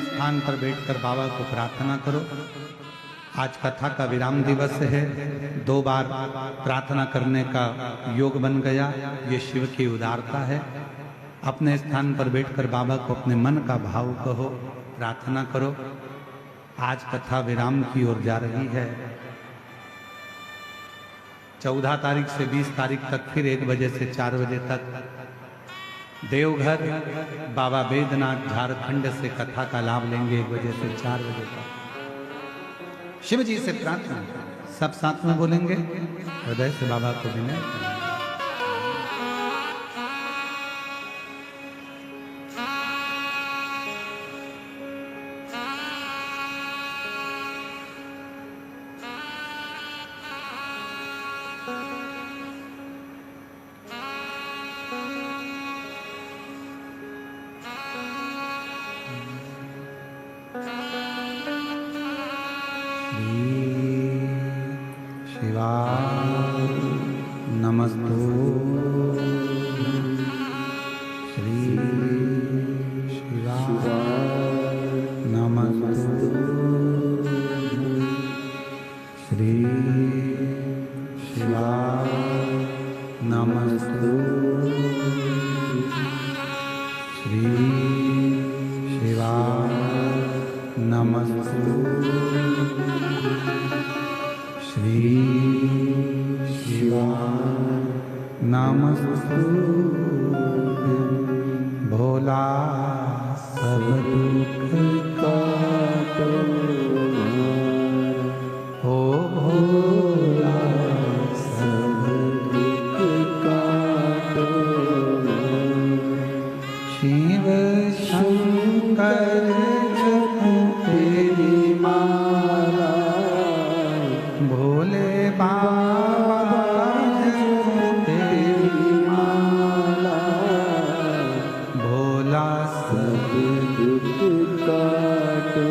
स्थान पर बैठकर बाबा को प्रार्थना करो। आज कथा का विराम दिवस है, 2 बार प्रार्थना करने का योग बन गया। ये शिव की उदारता है। अपने स्थान पर बैठकर बाबा को अपने मन का भाव कहो, प्रार्थना करो। आज कथा विराम की ओर जा रही है। 14 तारीख से 20 तारीख तक फिर 1 बजे से 4 बजे तक देवघर बाबा बैद्यनाथ झारखंड से कथा का लाभ लेंगे 1 बजे से 4 बजे तक। शिव जी से प्रार्थना सब साथ में बोलेंगे, हृदय से बाबा को विनय। शिवाय नमस्तु श्री शिवाय नमस्तु श्री शिवाय नमस्तु श्री शिवाय नमस्तु श्री शिवाय भोले बाबा तेरी माला, भोला सब दुख काटो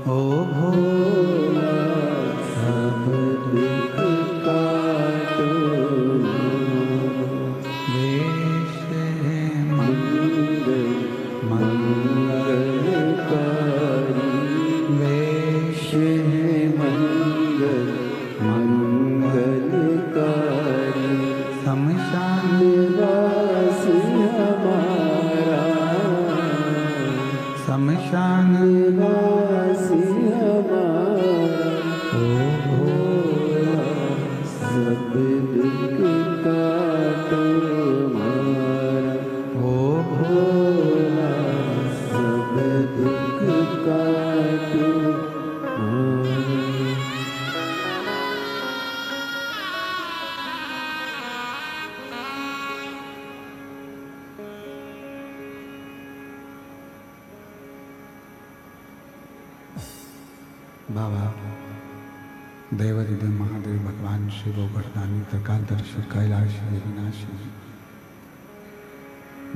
ओ भोला सब दुख काटो वेश मंगलकारी वेश मंगलकारी शमशान निवासी हमारा शमशान निवासी हमारा ओ भोला सब दुख काटो हमारा ओ भोला सब दुख काटो हमारा। बाबा देवरिदेव महादेव भगवान शिव गोवर्धनी त्रिकालदर्शी कैलाश विनाशी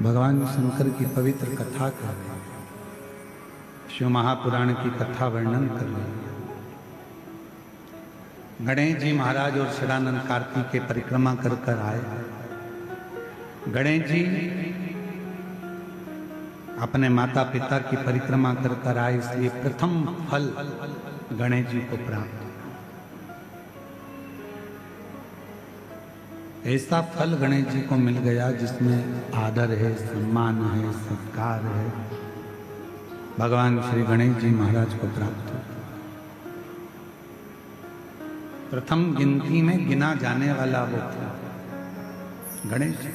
भगवान शंकर की पवित्र कथा कर रहे हैं, शिव महापुराण की कथा वर्णन कर रहे हैं। गणेश जी महाराज और षडानंद कार्तिक के परिक्रमा कर कर आए। गणेश जी अपने माता पिता की परिक्रमा कर कर आए, इसलिए प्रथम फल गणेश जी को प्राप्त। ऐसा फल गणेश जी को मिल गया जिसमें आदर है, सम्मान है, सत्कार है, भगवान श्री गणेश जी महाराज को प्राप्त हो। प्रथम गिनती में गिना जाने वाला वो था गणेश जी।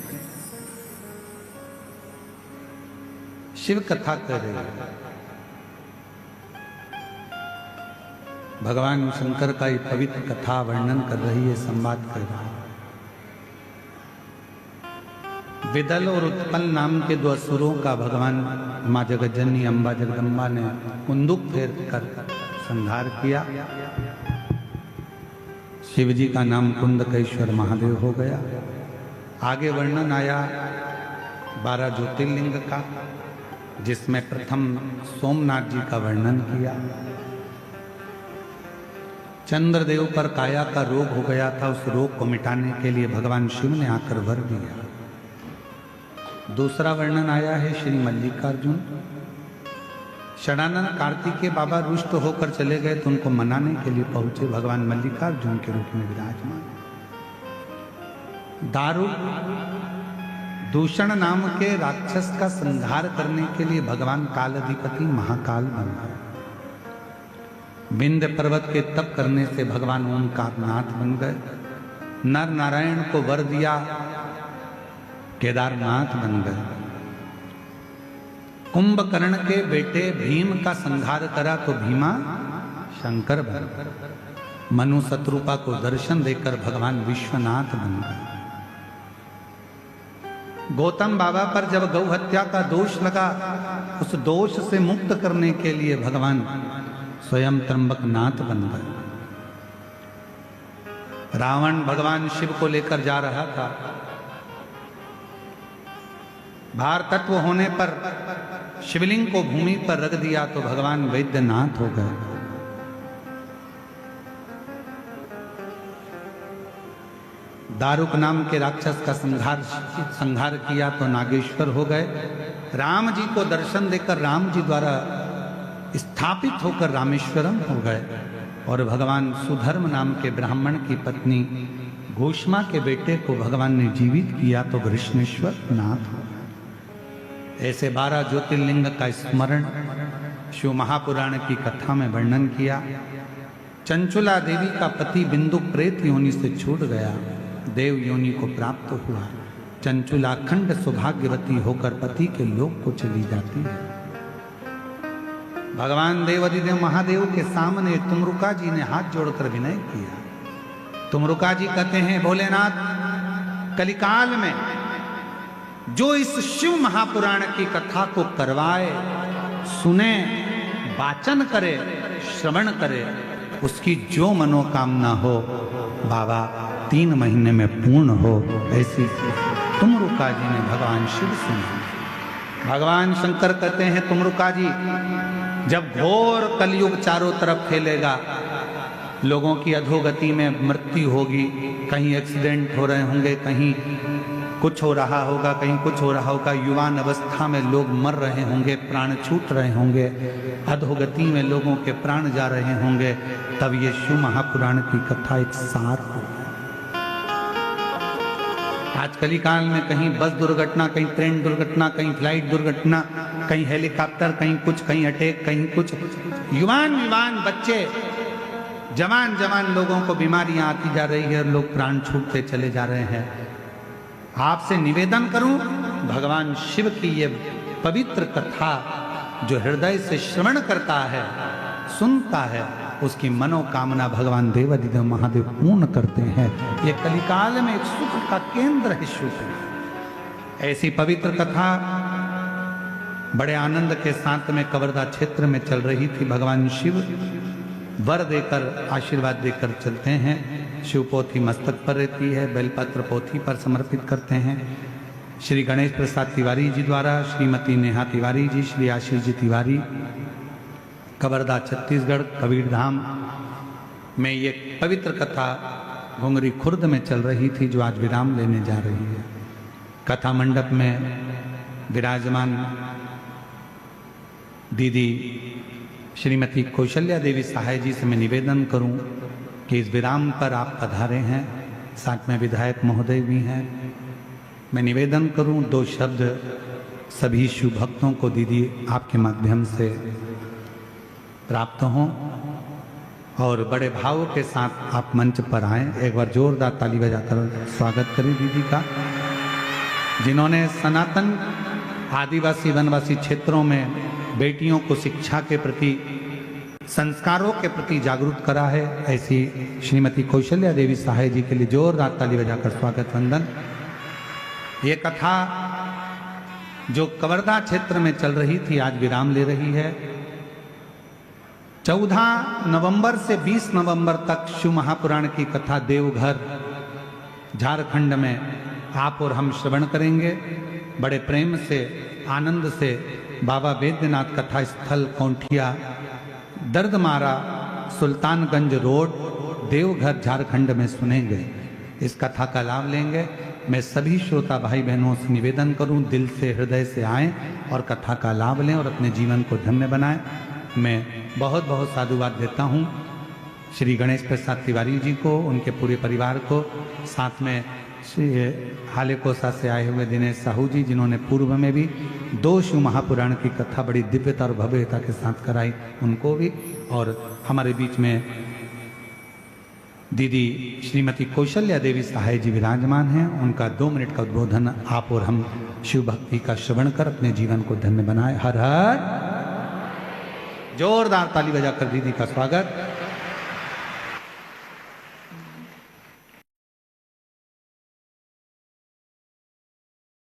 शिव कथा कर रहे हैं, भगवान शंकर का ये पवित्र कथा वर्णन कर रही है, संवाद कर रहा है। विदल और उत्पल नाम के दो असुरों का भगवान माँ जगज्जननी अम्बा जगदम्बा ने कुंदुक फेर कर संहार किया। शिव जी का नाम कुंदकेश्वर महादेव हो गया। आगे वर्णन आया 12 ज्योतिर्लिंग का, जिसमें प्रथम सोमनाथ जी का वर्णन किया। चंद्रदेव पर काया का रोग हो गया था, उस रोग को मिटाने के लिए भगवान शिव ने आकर वर दिया। दूसरा वर्णन आया है श्री मल्लिकार्जुन। षडानंद कार्तिक के बाबा रुष्ट होकर चले गए तो उनको मनाने के लिए पहुंचे, भगवान मल्लिकार्जुन के रूप में विराजमान। दारू दूषण नाम के राक्षस का संहार करने के लिए भगवान काल अधिपति महाकाल बन गए। विंध्य पर्वत के तप करने से भगवान ओंकारनाथ बन गए। नर नारायण को वर दिया, केदारनाथ बन गए। कुंभकर्ण के बेटे भीम का संहार करा तो भीमा शंकर बन गए। मनु शत्रुपा को दर्शन देकर भगवान विश्वनाथ बन गए। गौतम बाबा पर जब गौ हत्या का दोष लगा, उस दोष से मुक्त करने के लिए भगवान स्वयं त्र्यंबकनाथ बन गए। रावण भगवान शिव को लेकर जा रहा था, भार तत्व होने पर शिवलिंग को भूमि पर रख दिया तो भगवान वैद्यनाथ हो गए। दारुक नाम के राक्षस का संहार किया तो नागेश्वर हो गए। राम जी को दर्शन देकर राम जी द्वारा स्थापित होकर रामेश्वरम हो गए। और भगवान सुधर्म नाम के ब्राह्मण की पत्नी घोषमा के बेटे को भगवान ने जीवित किया तो कृष्णेश्वर नाथ हो गए। ऐसे 12 ज्योतिर्लिंग का स्मरण शिव महापुराण की कथा में वर्णन किया। चंचुला देवी का पति बिंदु प्रेत योनि से छूट गया, देव योनि को प्राप्त हुआ। चंचुला अखंड सौभाग्यवती होकर पति के लोक को चली जाती है। भगवान देवाधिदेव महादेव के सामने तुमरुका जी ने हाथ जोड़कर विनय किया। तुमरुका जी कहते हैं, भोलेनाथ कलिकाल में जो इस शिव महापुराण की कथा को करवाए, सुने, वाचन करे, श्रवण करे, उसकी जो मनोकामना हो बाबा 3 महीने में पूर्ण हो। ऐसी तुमरुका जी ने भगवान शिव से मांगी। भगवान शंकर कहते हैं तुमरुका जी, जब घोर कलयुग चारों तरफ फैलेगा, लोगों की अधोगति में मृत्यु होगी, कहीं एक्सीडेंट हो रहे होंगे, कहीं कुछ हो रहा होगा, कहीं कुछ हो रहा होगा, युवान अवस्था में लोग मर रहे होंगे, प्राण छूट रहे होंगे, अधोगति में लोगों के प्राण जा रहे होंगे, तब ये शिव महापुराण की कथा एक सार हो। आज कली काल में कहीं बस दुर्घटना, कहीं ट्रेन दुर्घटना, कहीं फ्लाइट दुर्घटना, कहीं हेलीकॉप्टर, कहीं कुछ, कहीं अटैक, कहीं कुछ, युवान बच्चे, जवान लोगों को बीमारियां आती जा रही है और लोग प्राण छूटते चले जा रहे हैं। आपसे निवेदन करूं, भगवान शिव की ये पवित्र कथा जो हृदय से श्रवण करता है, सुनता है, उसकी मनोकामना भगवान देवाधिदेव महादेव पूर्ण करते हैं। ये कलिकाल में एक सुख का केंद्र है शिव। ऐसी पवित्र कथा बड़े आनंद के साथ में कवर्धा क्षेत्र में चल रही थी। भगवान शिव वर देकर, आशीर्वाद देकर चलते हैं। शिव पोथी मस्तक पर रहती है, बेलपत्र पोथी पर समर्पित करते हैं। श्री गणेश प्रसाद तिवारी जी द्वारा, श्रीमती नेहा तिवारी जी, श्री आशीष जी तिवारी, कवर्धा छत्तीसगढ़ कबीर धाम में ये पवित्र कथा घुंगरी खुर्द में चल रही थी, जो आज विराम लेने जा रही है। कथा मंडप में विराजमान दीदी श्रीमती कौशल्या देवी सहाय जी से मैं निवेदन करूं कि इस विराम पर आप पधारे हैं, साथ में विधायक महोदय भी हैं। मैं निवेदन करूं 2 शब्द सभी शिव भक्तों को दीदी आपके माध्यम से प्राप्त हों और बड़े भाव के साथ आप मंच पर आएं। एक बार जोरदार ताली बजाकर स्वागत करें दीदी का, जिन्होंने सनातन आदिवासी वनवासी क्षेत्रों में बेटियों को शिक्षा के प्रति, संस्कारों के प्रति जागरूक करा है। ऐसी श्रीमती कौशल्या देवी सहाय जी के लिए जोरदार ताली बजाकर स्वागत वंदन। ये कथा जो कवर्धा क्षेत्र में चल रही थी, आज विराम ले रही है। 14 नवंबर से 20 नवंबर तक शिव महापुराण की कथा देवघर झारखंड में आप और हम श्रवण करेंगे। बड़े प्रेम से, आनंद से बाबा वैद्यनाथ कथा स्थल कौंठिया, दर्दमारा, सुल्तानगंज रोड, देवघर झारखंड में सुनेंगे। इस कथा का लाभ लेंगे। मैं सभी श्रोता भाई बहनों से निवेदन करूं, दिल से, हृदय से आएं और कथा का लाभ लें और अपने जीवन को धन्य बनाएं। मैं बहुत बहुत साधुवाद देता हूं श्री गणेश प्रसाद तिवारी जी को, उनके पूरे परिवार को, साथ में श्री हालेकोसा से आए हुए दिनेश साहू जी, जिन्होंने पूर्व में भी 2 शिव महापुराण की कथा बड़ी दिव्यता और भव्यता के साथ कराई, उनको भी। और हमारे बीच में दीदी श्रीमती कौशल्या देवी सहाय जी विराजमान हैं। उनका 2 मिनट का उद्बोधन आप और हम शिव भक्ति का श्रवण कर अपने जीवन को धन्य बनाए। हर हर, जोरदार ताली बजाकर दीदी का स्वागत।